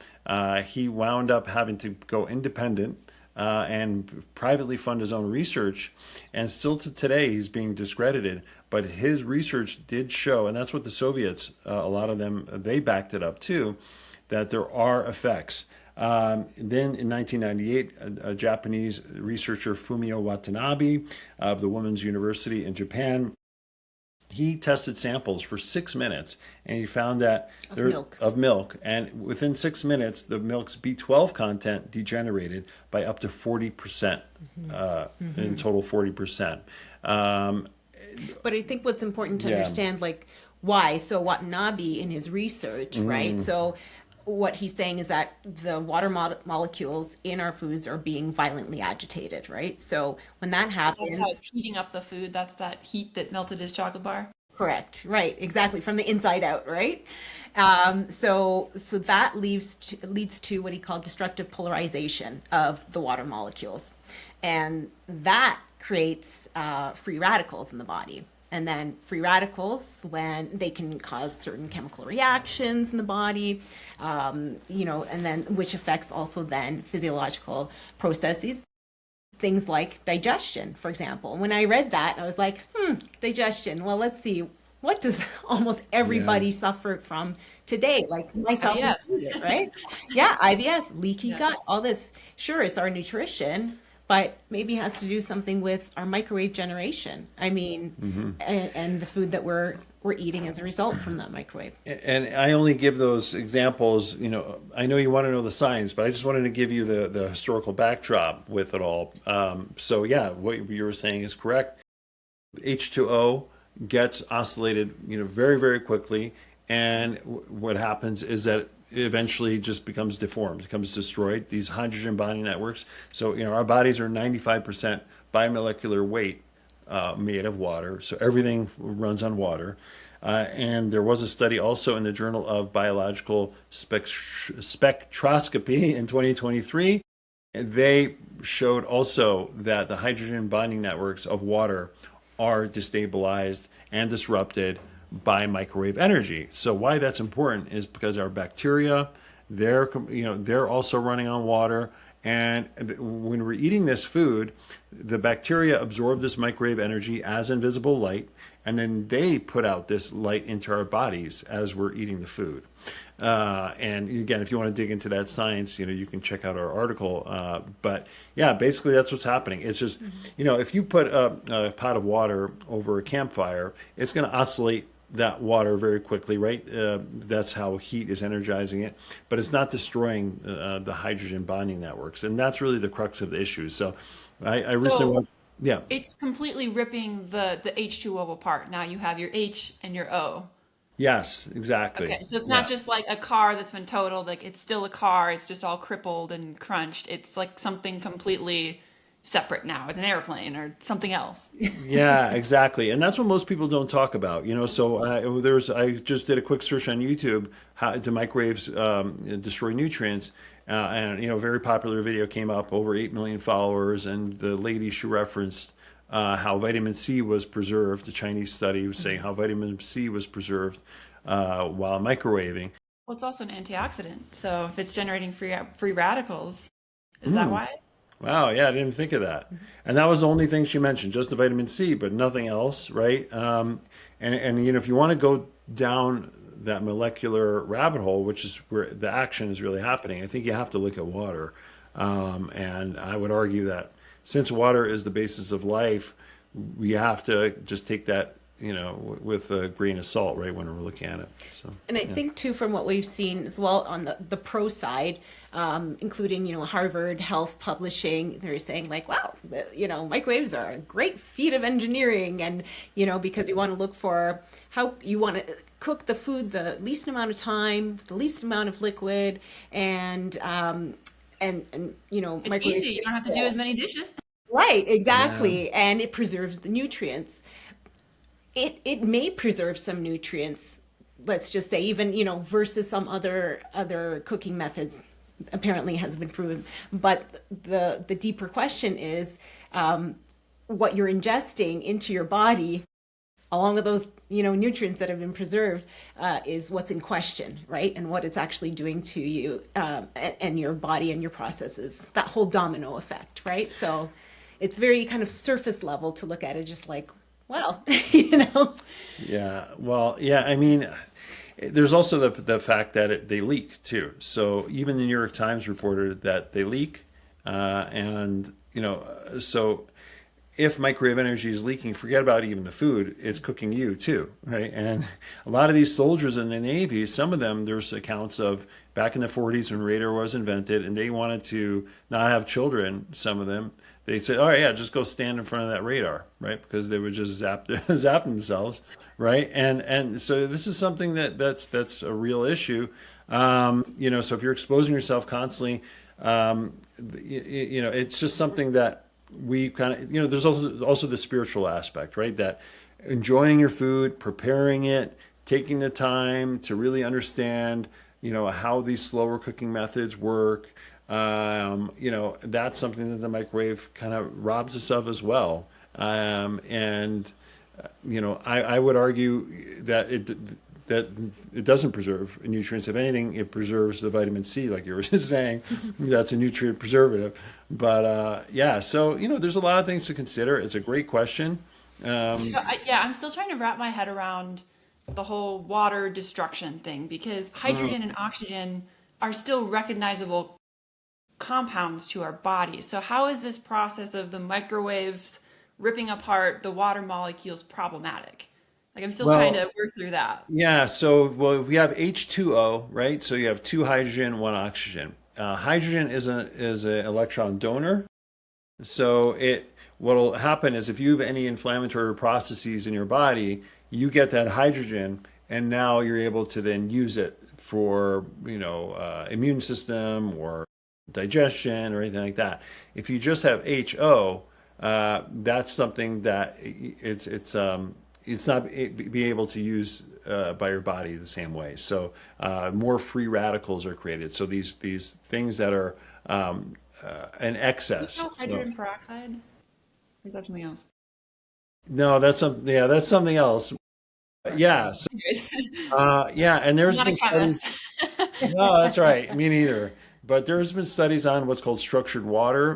He wound up having to go independent and privately fund his own research. And still to today, he's being discredited. But his research did show, and that's what the Soviets, a lot of them, they backed it up too, that there are effects. Then in 1998, a Japanese researcher, Fumio Watanabe of the Women's University in Japan, he tested samples for 6 minutes, and he found that Of milk. and within 6 minutes, the milk's B12 content degenerated by up to 40%, in total 40%. But I think what's important to Yeah. understand, like, why. So Watanabe in his research, right? So what he's saying is that the water molecules in our foods are being violently agitated, right? So when that happens, That's how it's heating up the food. That's that heat that melted his chocolate bar. correct, right, exactly, from the inside out, right? So that leads to what he called destructive polarization of the water molecules, and that creates free radicals in the body. And then free radicals, when they can cause certain chemical reactions in the body, and then which affects also then physiological processes, things like digestion, for example. When I read that, I was like, digestion. Well, let's see. What does almost everybody suffer from today? Like myself IBS. included, right? Yeah, IBS, leaky gut, all this. Sure, it's our nutrition, but maybe it has to do something with our microwave generation. I mean, and the food that we're eating as a result from that microwave. And I only give those examples, I know you want to know the science, but I just wanted to give you the historical backdrop with it all. So yeah, what you were saying is correct. H2O gets oscillated, very, very quickly. And what happens is that it eventually just becomes deformed, becomes destroyed, these hydrogen bonding networks. So, our bodies are 95% bimolecular weight made of water. So everything runs on water. And there was a study also in the Journal of Biological Spectroscopy in 2023. They showed also that the hydrogen bonding networks of water are destabilized and disrupted by microwave energy. So why that's important is because our bacteria, they're also running on water. And when we're eating this food, the bacteria absorb this microwave energy as invisible light, and then they put out this light into our bodies as we're eating the food. And again, if you want to dig into that science, you can check out our article. But yeah, basically that's what's happening. It's just, if you put a pot of water over a campfire, it's going to oscillate that water very quickly, right? That's how heat is energizing it, but it's not destroying the hydrogen bonding networks, and that's really the crux of the issue. So, I recently went, yeah, It's completely ripping the H2O apart. Now you have your H and your O. yes, exactly. Okay, so it's not just like a car that's been totaled, like it's still a car, it's just all crippled and crunched. It's like something completely separate now. It's an airplane or something else. Yeah, exactly, and that's what most people don't talk about. So I just did a quick search on YouTube, how do microwaves destroy nutrients, and a very popular video came up, over 8 million followers, and the lady she referenced how vitamin C was preserved. The Chinese study was saying how vitamin C was preserved while microwaving. Well, it's also an antioxidant. So if it's generating free radicals, is that why? Wow, yeah, I didn't think of that. And that was the only thing she mentioned, just the vitamin C, but nothing else, right? And if you want to go down that molecular rabbit hole, which is where the action is really happening, I think you have to look at water. And I would argue that since water is the basis of life, we have to just take that, with a grain of salt, right, when we're looking at it. So, And I think too, from what we've seen as well on the pro side, including Harvard Health Publishing, they're saying like, wow, microwaves are a great feat of engineering, and because you want to look for how you want to cook the food the least amount of time, the least amount of liquid, and It's microwaves. easy. You don't have to do as many dishes. Right, exactly, and it preserves the nutrients. It may preserve some nutrients, let's just say, even versus some other cooking methods, apparently has been proven. But the deeper question is what you're ingesting into your body, along with those nutrients that have been preserved, is what's in question, right? And what it's actually doing to you and your body and your processes. That whole domino effect, right? So it's very kind of surface level to look at it, just like, well, yeah, well, yeah, I mean, there's also the fact that they leak too. So even the New York Times reported that they leak, and so if microwave energy is leaking, forget about even the food, it's cooking you too, right? And a lot of these soldiers in the Navy, some of them, there's accounts of back in the 40s when radar was invented and they wanted to not have children, some of them, they said, all right, yeah, just go stand in front of that radar, right? Because they would just zap themselves, right? And so this is something that's a real issue. So if you're exposing yourself constantly, it's just something that we kind of, there's also the spiritual aspect, right? That enjoying your food, preparing it, taking the time to really understand, how these slower cooking methods work. That's something that the microwave kind of robs us of as well. I would argue that it doesn't preserve nutrients. If anything, it preserves the vitamin C, like you were just saying. That's a nutrient preservative. But so there's a lot of things to consider. It's a great question. I'm still trying to wrap my head around the whole water destruction thing, because hydrogen and oxygen are still recognizable compounds to our bodies. So how is this process of the microwaves ripping apart the water molecules problematic? Like, I'm still trying to work through that. Yeah, so we have H2O, right? So you have 2 hydrogen, 1 oxygen. Hydrogen is an electron donor. So what'll happen is if you have any inflammatory processes in your body, you get that hydrogen, and now you're able to then use it for immune system or digestion or anything like that. If you just have HO, that's something that it's not be able to use by your body the same way. So more free radicals are created. So these things that are an excess. Hydrogen peroxide? Or is that something else? No, that's something else. Yeah. So, and there's been studies. No, that's right. Me neither. But there's been studies on what's called structured water,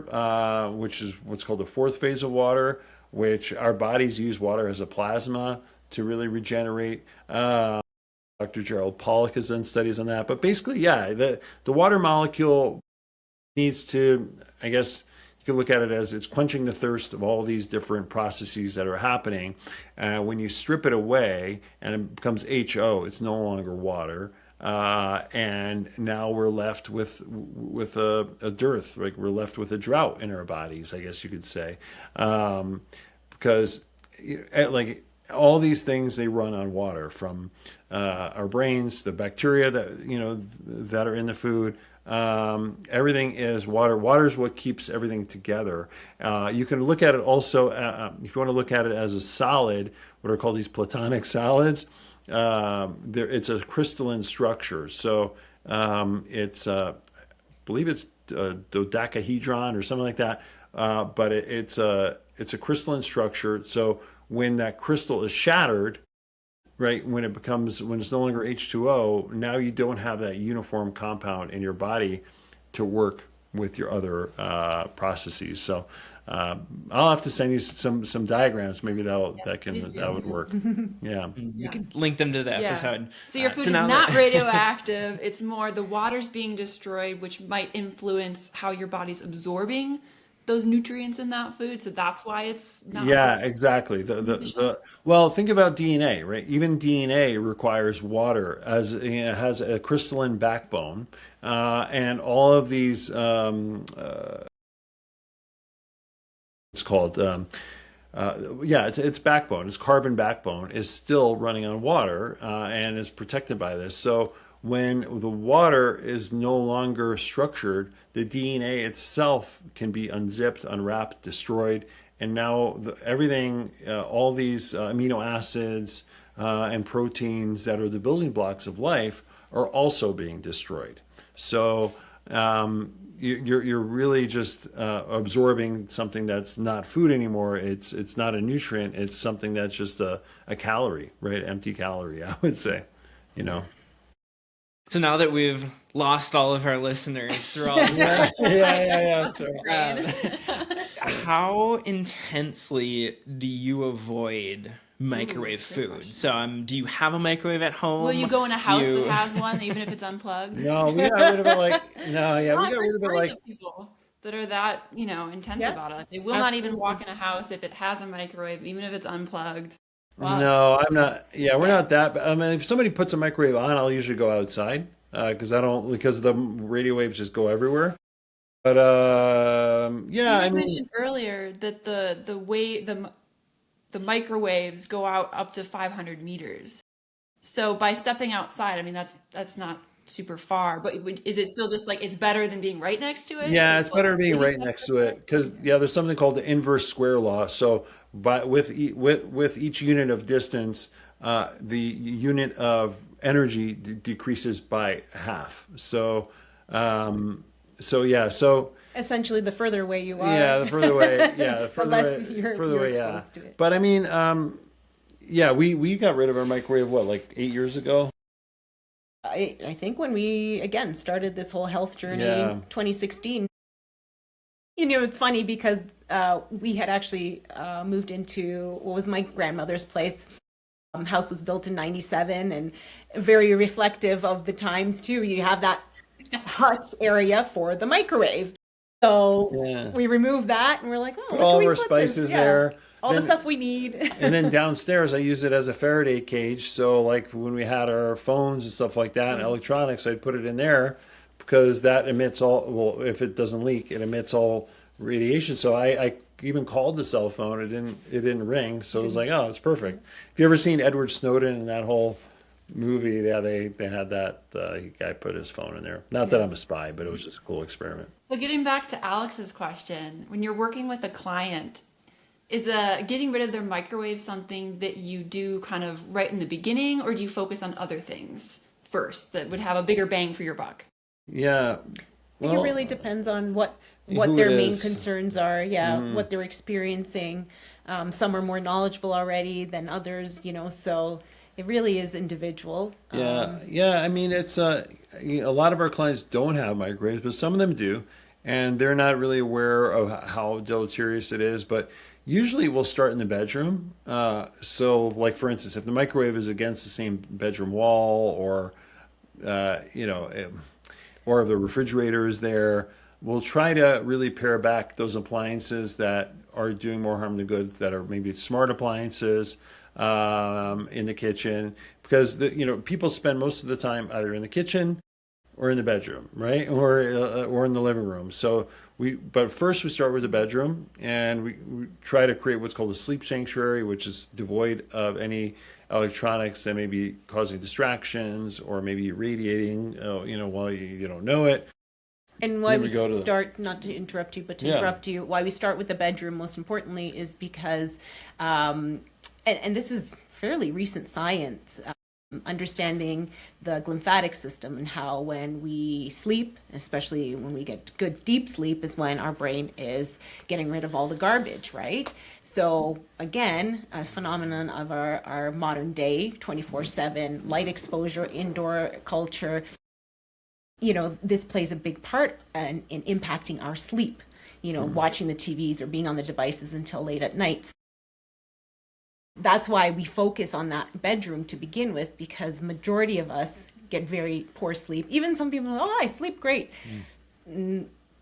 which is what's called the 4th phase of water, which our bodies use water as a plasma to really regenerate. Dr. Gerald Pollack has done studies on that. But basically, the water molecule needs to, I guess, you can look at it as it's quenching the thirst of all these different processes that are happening. When you strip it away and it becomes HO, it's no longer water. And now we're left with a dearth, like we're left with a drought in our bodies, I guess you could say, because like all these things, they run on water, from our brains, the bacteria that are in the food. Everything is water. Water is what keeps everything together. You can look at it also, if you want to look at it as a solid, what are called these platonic solids. It's a crystalline structure. So it's I believe it's dodecahedron or something like that. But it's a crystalline structure. So when that crystal is shattered, right, when it's no longer H2O, now you don't have that uniform compound in your body to work with your other processes. So I'll have to send you some diagrams. Maybe that would work. Yeah. You can link them to the episode. So your food is not radioactive. It's more the water's being destroyed, which might influence how your body's absorbing those nutrients in that food. So that's why it's not. Yeah, exactly. Well, think about DNA, right? Even DNA requires water, as it has a crystalline backbone, and all of these. It's called. It's backbone. Its carbon backbone is still running on water and is protected by this. So when the water is no longer structured, the DNA itself can be unzipped, unwrapped, destroyed, and now everything, all these amino acids and proteins that are the building blocks of life, are also being destroyed. So you're really just absorbing something that's not food anymore. It's not a nutrient. It's something that's just a calorie, right? Empty calorie, I would say. So now that we've lost all of our listeners through all this, how intensely do you avoid microwave food? So do you have a microwave at home? Will you go in a house that has one, even if it's unplugged? No, we got rid of it. We got rid of it. People. that are that, intense Yeah. about it. Like, they will not even walk in a house if it has a microwave, even if it's unplugged. Wow. No, I'm not. Yeah, we're not that. I mean, if somebody puts a microwave on, I'll usually go outside because the radio waves just go everywhere. But yeah, You I had mean, mentioned earlier that the microwaves go out up to 500 meters. So by stepping outside, I mean that's not super far, but is it still just like it's better than being right next to it? yeah, So it's like better being maybe right steps next to it because further? there's something called the inverse square law. So, with each unit of distance, the unit of energy decreases by half. So, yeah, so. Essentially, the further away you are, Yeah, the further away, yeah, the the less further you're away, yeah. exposed to it. But I mean, yeah, we got rid of our microwave like 8 years ago. I think when we again started this whole health journey Yeah. in 2016, it's funny because we had actually moved into what was my grandmother's place. House was built in '97 and very reflective of the times too. You have that hut area for the microwave. So Yeah. we removed that and we're like, oh, Put where all can of we our put spices this? there. All the Then- stuff we need. And then downstairs, I use it as a Faraday cage. So, like when we had our phones and stuff like that, and electronics, I'd put it in there because that emits all. Well, if it doesn't leak, it emits all radiation. So I even called the cell phone. It didn't ring. So it was like, oh, it's perfect. Have you ever seen Edward Snowden and that whole movie? Yeah, they had that guy put his phone in there. Not that I'm a spy, but it was just a cool experiment. So getting back to Alex's question, when you're working with a client, is getting rid of their microwave something that you do kind of right in the beginning, or do you focus on other things first that would have a bigger bang for your buck? Yeah. I think it really depends on what who their it main is. concerns are. Yeah, what they're experiencing. Some are more knowledgeable already than others. So it really is individual. Yeah. I mean, it's a lot of our clients don't have microwaves, but some of them do, and they're not really aware of how deleterious it is. But usually, we'll start in the bedroom. So, like for instance, if the microwave is against the same bedroom wall, or or if the refrigerator is there, we'll try to really pare back those appliances that are doing more harm than good, that are maybe smart appliances in the kitchen, because people spend most of the time either in the kitchen or in the bedroom, right, or in the living room. So but first we start with the bedroom, and we try to create what's called a sleep sanctuary, which is devoid of any electronics that may be causing distractions or maybe radiating, while you don't know it. And why Then we we go to the- start, not to interrupt you, but to Yeah. interrupt you, why we start with the bedroom most importantly is because, and this is fairly recent science, understanding the glymphatic system and how when we sleep, especially when we get good deep sleep, is when our brain is getting rid of all the garbage, right? So again, a phenomenon of our modern day 24/7 light exposure, indoor culture, this plays a big part in impacting our sleep, watching the TVs or being on the devices until late at night. That's why we focus on that bedroom to begin with, because majority of us get very poor sleep. Even some people, oh, I sleep great.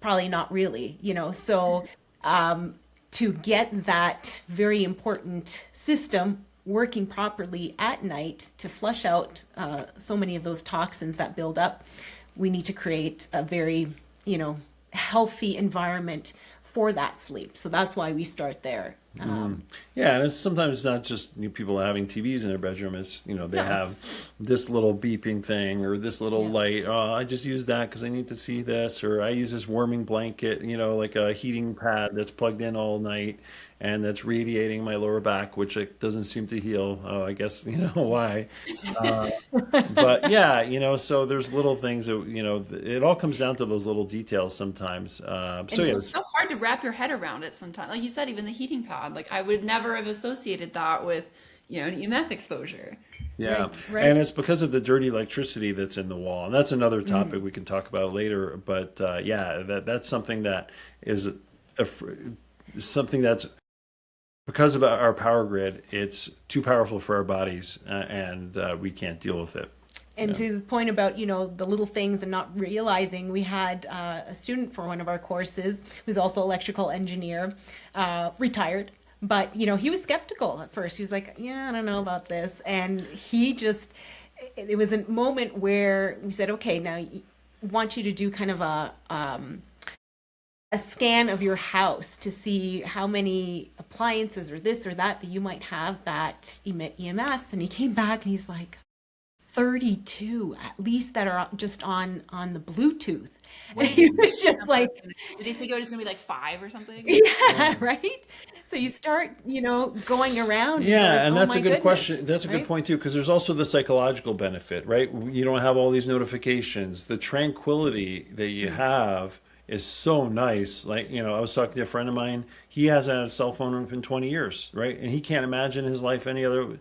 Probably not really, So to get that very important system working properly at night to flush out so many of those toxins that build up, we need to create a very, healthy environment for that sleep. So that's why we start there. Yeah, and sometimes it's not just people having TVs in their bedroom. It's they have this little beeping thing or this little light. Oh, I just use that because I need to see this, or I use this warming blanket, like a heating pad that's plugged in all night and that's radiating my lower back, which doesn't seem to heal. Oh, I guess why. But yeah, so there's little things that it all comes down to those little details sometimes. So And yeah, it's so hard to wrap your head around it sometimes. Like you said, even the heating pad, like I would never have associated that with, an EMF exposure. yeah, Right. and it's because of the dirty electricity that's in the wall, and that's another topic we can talk about later. But yeah, that's something that is something that's because of our power grid. It's too powerful for our bodies, and we can't deal with it. And to the point about, the little things and not realizing, we had a student for one of our courses who's also electrical engineer, retired. But, he was skeptical at first. He was like, yeah, I don't know about this. And it was a moment where we said, okay, now I want you to do kind of a scan of your house to see how many appliances or this or that you might have that emit EMFs. And he came back and he's like, 32 at least that are just on the Bluetooth. And he was just like, Did he think it was going to be like 5 or something? yeah, right? So you start, going around. Yeah, and "Oh that's my a good goodness," question. That's a good right? point too, because there's also the psychological benefit, right? You don't have all these notifications. The tranquility that you have is so nice. Like, I was talking to a friend of mine. He hasn't had a cell phone in 20 years, right? And he can't imagine his life any other.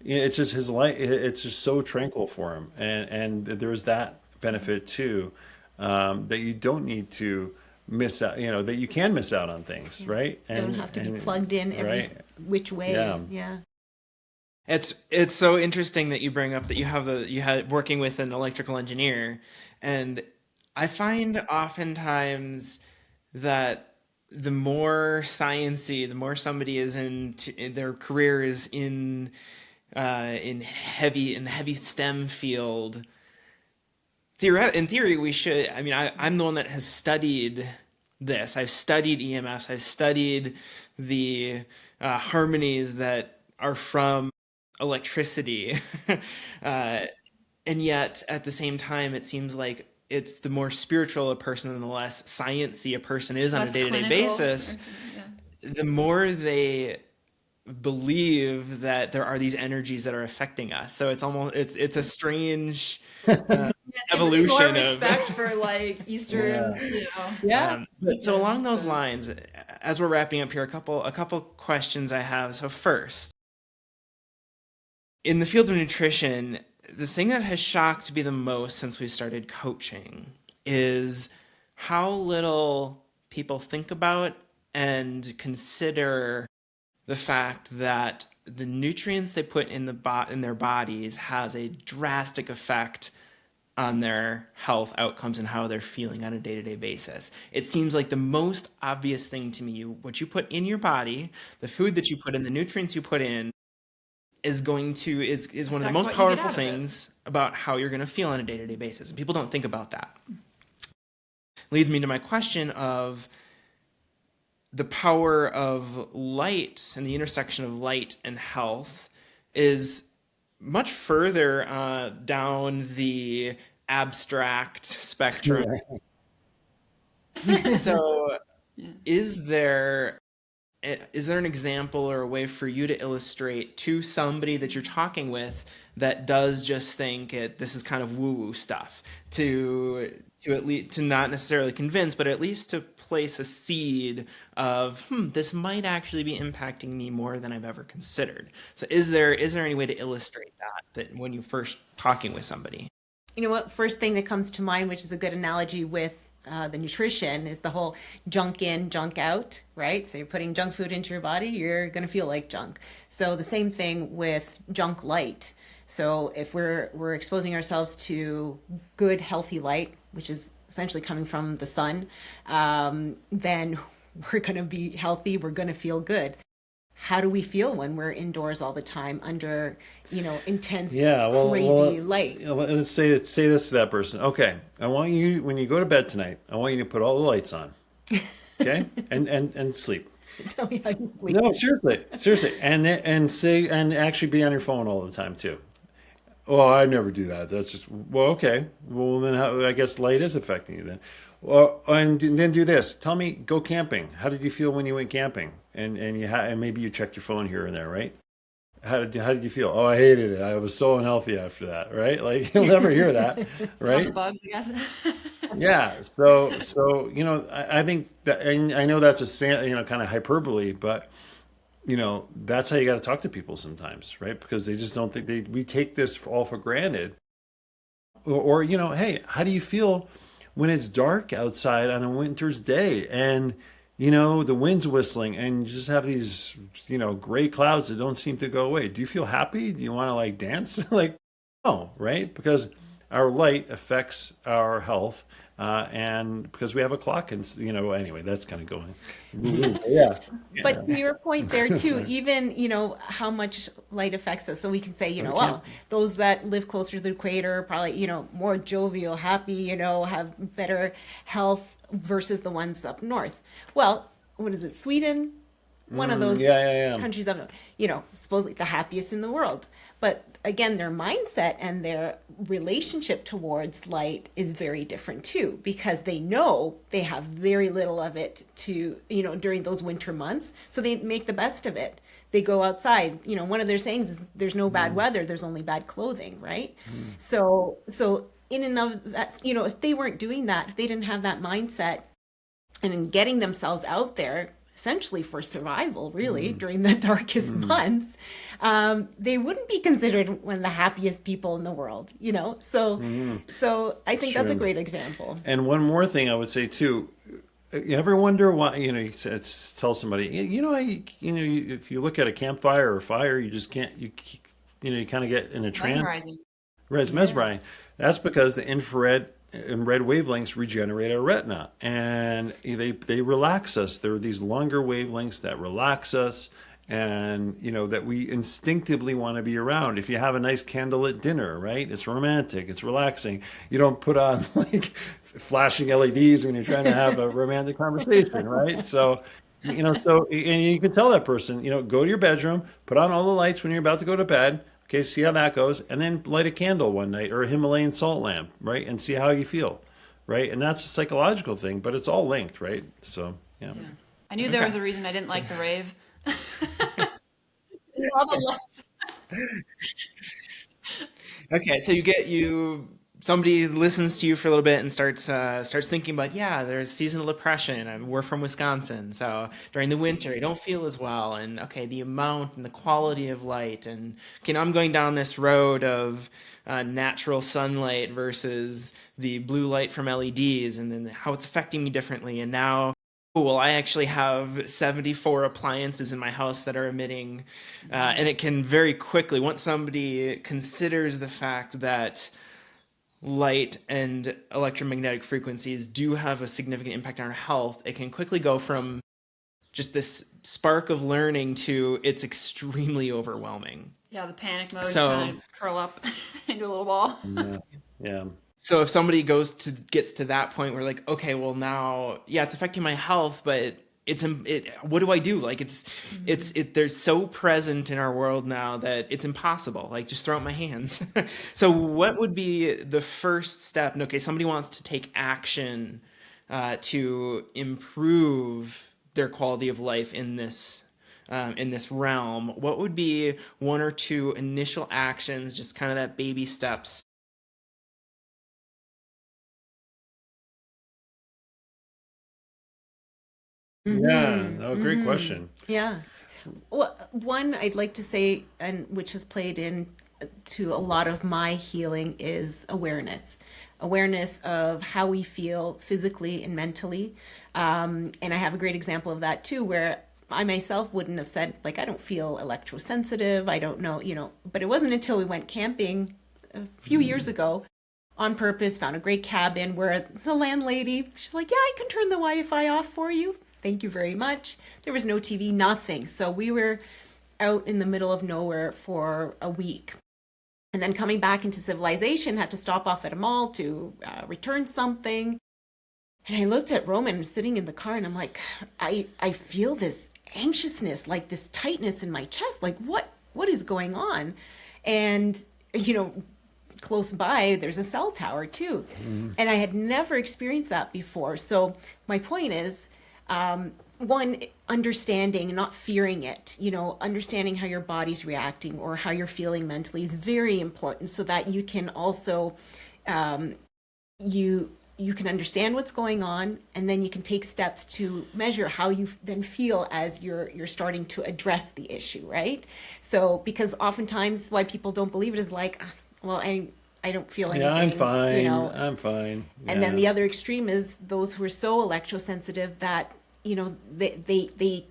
It's just his life. It's just so tranquil for him, and there's that benefit too, that you don't need to miss out. That you can miss out on things, right? Don't have to be plugged in every right. which way. Yeah. Yeah. It's so interesting that you bring up that you had working with an electrical engineer, and I find oftentimes that the more sciencey, the more somebody is their career is in the heavy STEM field. In theory, we should. I mean, I'm the one that has studied this. I've studied EMFs. I've studied the harmonies that are from electricity, and yet at the same time, it seems like it's the more spiritual a person and the less sciencey a person is on a Less day-to-day clinical basis, yeah. the more they believe that there are these energies that are affecting us. So it's a strange evolution more of respect for like Eastern, Yeah. but so along those lines, as we're wrapping up here, a couple questions I have. So first, in the field of nutrition, the thing that has shocked me the most since we started coaching is how little people think about and consider the fact that the nutrients they put in their bodies has a drastic effect on their health outcomes and how they're feeling on a day-to-day basis. It seems like the most obvious thing to me, what you put in your body, the food that you put in, the nutrients you put in, is one of the Affect most what you get powerful out of it. things about how you're going to feel on a day-to-day basis. And people don't think about that. Leads me to my question of the power of light and the intersection of light and health is much further down the abstract spectrum. So is there an example or a way for you to illustrate to somebody that you're talking with that does just think this is kind of woo-woo stuff, to at least to not necessarily convince, but at least to place a seed of this might actually be impacting me more than I've ever considered. So is there any way to illustrate that when you're first talking with somebody? You know what? First thing that comes to mind, which is a good analogy with the nutrition, is the whole junk in, junk out, right? So you're putting junk food into your body, you're going to feel like junk. So the same thing with junk light. So if we're exposing ourselves to good, healthy light, which is essentially coming from the sun, then we're going to be healthy, we're going to feel good. How do we feel when we're indoors all the time under, intense, crazy light? Let's say this to that person. Okay, I want you, when you go to bed tonight, I want you to put all the lights on. Okay, and sleep. Tell me how you sleep. No, seriously, and actually be on your phone all the time too. Well, I never do that. That's just, well, okay. Well, then I guess light is affecting you then. Well, and then do this. Tell me, go camping. How did you feel when you went camping? And maybe you checked your phone here and there, right? How did you feel? Oh, I hated it. I was so unhealthy after that, right? Like, you'll never hear that, right? Some the bugs, I guess. Yeah. So I think that, and I know that's a kind of hyperbole, but that's how you got to talk to people sometimes, right? Because they just don't think we take this all for granted. Or hey, how do you feel when it's dark outside on a winter's day and the wind's whistling and you just have these gray clouds that don't seem to go away? Do you feel happy? Do you want to dance? No, right? Because our light affects our health, and because we have a clock, and anyway, that's kind of going. Yeah. But to your point there too, even, how much light affects us. So we can say, well, those that live closer to the equator are probably, more jovial, happy, have better health versus the ones up north. Well, what is it? Sweden? One of those countries of, supposedly the happiest in the world. But again, their mindset and their relationship towards light is very different too, because they know they have very little of it to, during those winter months. So they make the best of it. They go outside. One of their sayings is there's no bad weather, there's only bad clothing, right? So in and of that, if they weren't doing that, if they didn't have that mindset and in getting themselves out there, essentially for survival, really, during the darkest months, they wouldn't be considered one of the happiest people in the world, So I think that's a great example. And one more thing I would say too, you ever wonder why, tell somebody, if you look at a campfire or a fire, you just can't, you kind of get in a trance. Mesmerizing. Right, it's mesmerizing. That's because the infrared and red wavelengths regenerate our retina, and they relax us. There are these longer wavelengths that relax us, and that we instinctively want to be around. If you have a nice candlelit dinner, right, it's romantic, it's relaxing. You don't put on like flashing LEDs when you're trying to have a romantic conversation, right? So and you can tell that person, go to your bedroom, put on all the lights when you're about to go to bed. Okay, see how that goes, and then light a candle one night or a Himalayan salt lamp, right, and see how you feel, right? And that's a psychological thing, but it's all linked, right? So, yeah. I knew there was a reason I didn't like the rave. All the lights. Okay, so somebody listens to you for a little bit and starts thinking about, there's seasonal depression, and we're from Wisconsin, so during the winter I don't feel as well, and okay, the amount and the quality of light, and okay, now I'm going down this road of natural sunlight versus the blue light from LEDs, and then how it's affecting me differently, and now I actually have 74 appliances in my house that are emitting, and it can very quickly, once somebody considers the fact that light and electromagnetic frequencies do have a significant impact on our health, it can quickly go from just this spark of learning to it's extremely overwhelming. Yeah, the panic mode, So- kind of curl up into a little ball. Yeah. So if somebody gets to that point where like, okay, well now, it's affecting my health, but what do I do? Like they're so present in our world now that it's impossible. Like just throw out my hands. So what would be the first step? Okay, somebody wants to take action to improve their quality of life in this realm. What would be one or two initial actions, just kind of that baby steps? Yeah. Oh, great question. Yeah. Well, one I'd like to say, and which has played in to a lot of my healing, is awareness of how we feel physically and mentally. And I have a great example of that too, where I myself wouldn't have said, like, I don't feel electrosensitive. I don't know, but it wasn't until we went camping a few years ago on purpose, found a great cabin where the landlady, she's like, yeah, I can turn the Wi-Fi off for you. Thank you very much. There was no TV, nothing. So we were out in the middle of nowhere for a week. And then coming back into civilization, had to stop off at a mall to return something. And I looked at Roman sitting in the car and I'm like, I feel this anxiousness, like this tightness in my chest. Like what is going on? And, close by, there's a cell tower too. And I had never experienced that before. So my point is, one, understanding and not fearing it, understanding how your body's reacting or how you're feeling mentally is very important, so that you can also, you can understand what's going on, and then you can take steps to measure how you then feel as you're starting to address the issue, right? So, because oftentimes why people don't believe it is like, well, I don't feel anything. Yeah, I'm fine. I'm fine. And then the other extreme is those who are so electrosensitive that, they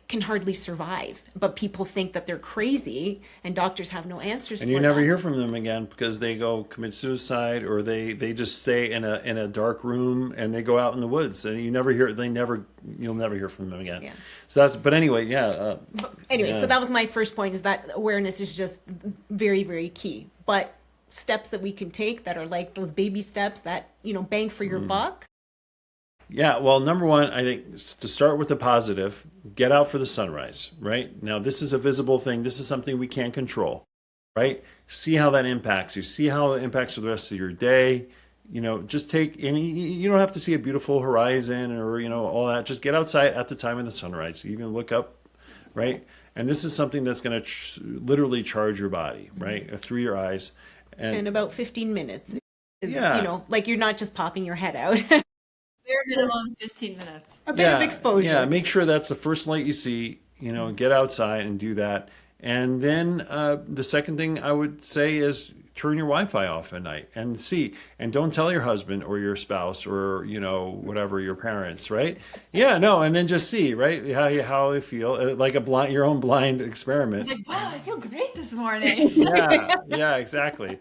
can hardly survive, but people think that they're crazy, and doctors have no answers. And for you never them. hear from them again because they go commit suicide, or they just stay in a dark room and they go out in the woods, and you'll never hear from them again. Yeah. So but anyway, yeah. Anyway, Yeah. so that was my first point, is that awareness is just very, very key. But steps that we can take that are like those baby steps that, bang for your buck. Yeah, well, number one, I think to start with the positive, get out for the sunrise, right? Now, this is a visible thing. This is something we can't control, right? See how that impacts you. See how it impacts the rest of your day. Just you don't have to see a beautiful horizon or, all that. Just get outside at the time of the sunrise. You can look up, right? And this is something that's going to literally charge your body, right? Through your eyes. In about 15 minutes. Is, Yeah. like you're not just popping your head out. Bare minimum 15 minutes. A bit of exposure. Yeah, make sure that's the first light you see. Get outside and do that. And then the second thing I would say is turn your Wi-Fi off at night and see. And don't tell your husband or your spouse or whatever, your parents, right? Yeah, no, and then just see, right, how they feel, like your own blind experiment. It's like, wow, I feel great this morning. Yeah, exactly.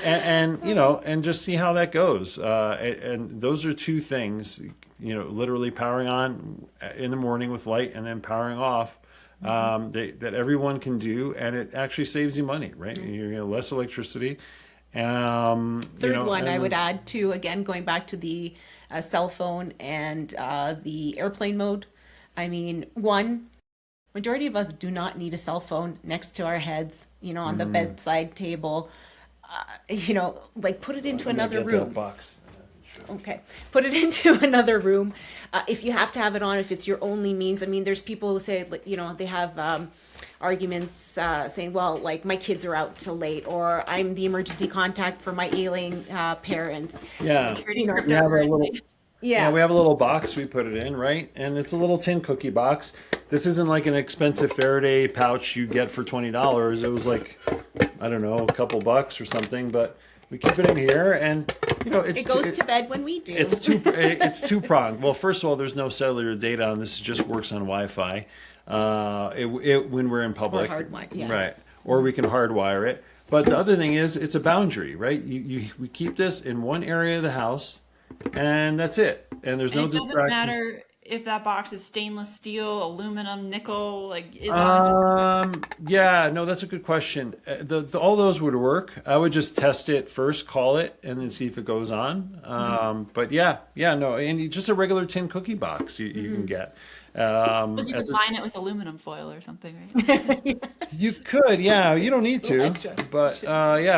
And just see how that goes. And those are two things, literally powering on in the morning with light and then powering off, that everyone can do. And it actually saves you money, right? You're getting less electricity. Third one I would add to, again, going back to the cell phone and the airplane mode. I mean, majority of us do not need a cell phone next to our heads, on the bedside table. Like put it into another room. Box. Okay. Put it into another room. If you have to have it on, if it's your only means. I mean, there's people who say, they have arguments saying, well, like my kids are out till late, or I'm the emergency contact for my ailing parents. Yeah. Trading We have a little, cryptocurrency. Yeah. we have a little box we put it in, right? And it's a little tin cookie box. This isn't like an expensive Faraday pouch you get for $20. It was like, I don't know, a couple bucks or something, but we keep it in here, and It goes to bed when we do. it's two pronged. Well, first of all, there's no cellular data on this. It just works on Wi-Fi. When we're in public, hardwired, yeah. right? Or we can hardwire it. But the other thing is, it's a boundary, right? We keep this in one area of the house, and that's it. And there's no And it doesn't distraction. matter if that box is stainless steel, aluminum, nickel, like Yeah, no, that's a good question. All those would work. I would just test it first, call it, and then see if it goes on. But no, and just a regular tin cookie box you can get. Because you could line it with aluminum foil or something, right? You could, yeah. You don't need to, extra. but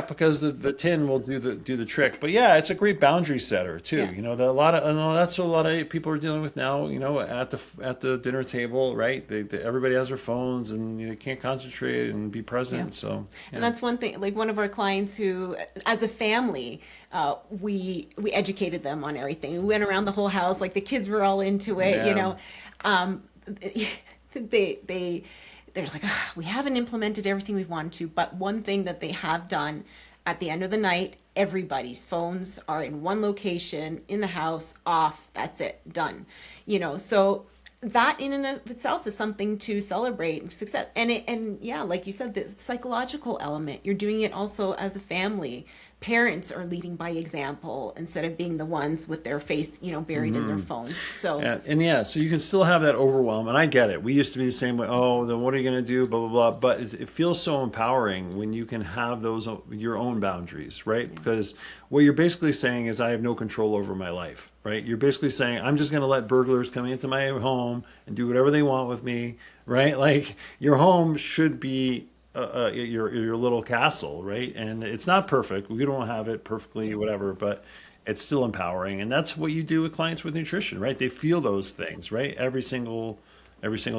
because the tin will do the trick. But yeah, it's a great boundary setter too. Yeah. That's what a lot of people are dealing with now. At the dinner table, right? Everybody has their phones and they can't concentrate and be present. Yeah. So, And that's one thing, like one of our clients who, as a family, we educated them on everything. We went around the whole house, like the kids were all into it, Yeah. They're like, we haven't implemented everything we've wanted to, but one thing that they have done at the end of the night, everybody's phones are in one location in the house, off, that's it, done. So that in and of itself is something to celebrate success. And like you said, the psychological element, you're doing it also as a family. Parents are leading by example instead of being the ones with their face, buried in their phones. So so you can still have that overwhelm, and I get it. We used to be the same way. Oh, then what are you going to do? Blah blah blah. But it feels so empowering when you can have your own boundaries, right? Because what you're basically saying is, I have no control over my life, right? You're basically saying, I'm just going to let burglars come into my home and do whatever they want with me, right? Like your home should be your little castle, right? And it's not perfect. We don't have it perfectly, whatever, but it's still empowering. And that's what you do with clients with nutrition, right? They feel those things, right? Every single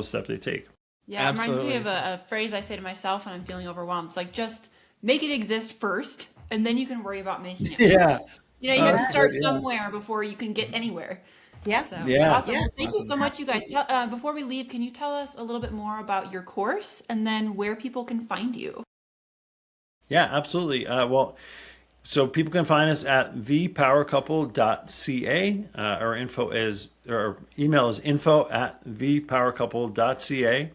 step they take. Yeah, it reminds me Absolutely. of a phrase I say to myself when I'm feeling overwhelmed. It's like, just make it exist first, and then you can worry about making it. Yeah. You have to start Yeah. somewhere before you can get anywhere. yeah. So Yeah. awesome. Well, thank you so much, you guys. Before we leave, can you tell us a little bit more about your course and then where people can find you? Yeah, absolutely. Well, So people can find us at thepowercouple.ca. Our email is info@thepowercouple.ca.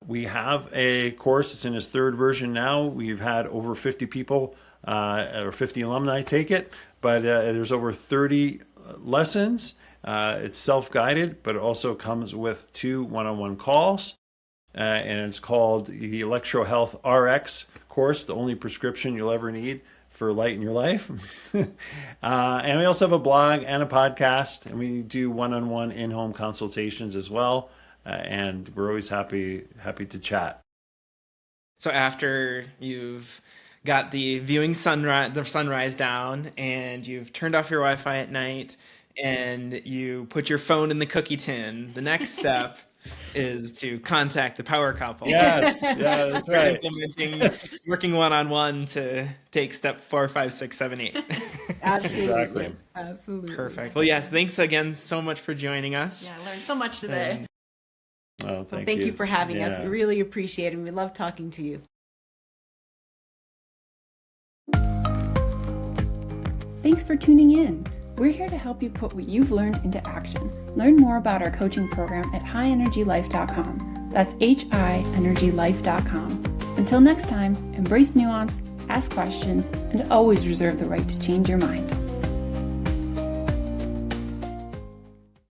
We have a course. It's in its third version now. We've had over 50 people or 50 alumni take it, but there's over 30 lessons. It's self-guided, but it also comes with 2 one-on-one calls. And it's called the Electro Health RX course, the only prescription you'll ever need for light in your life. And we also have a blog and a podcast, and we do one-on-one in-home consultations as well. And we're always happy to chat. So after you've got the sunrise down, and you've turned off your Wi-Fi at night, and you put your phone in the cookie tin, the next step is to contact the power couple. Yes, yeah, that's right. Implementing, working one-on-one to take step 4, 5, 6, 7, 8. Absolutely. Exactly. Absolutely. Perfect. Well, yes, thanks again so much for joining us. Yeah, I learned so much today. Oh, Thank you for having us. We really appreciate it. And we love talking to you. Thanks for tuning in. We're here to help you put what you've learned into action. Learn more about our coaching program at highenergylife.com. That's HIenergylife.com. Until next time, embrace nuance, ask questions, and always reserve the right to change your mind.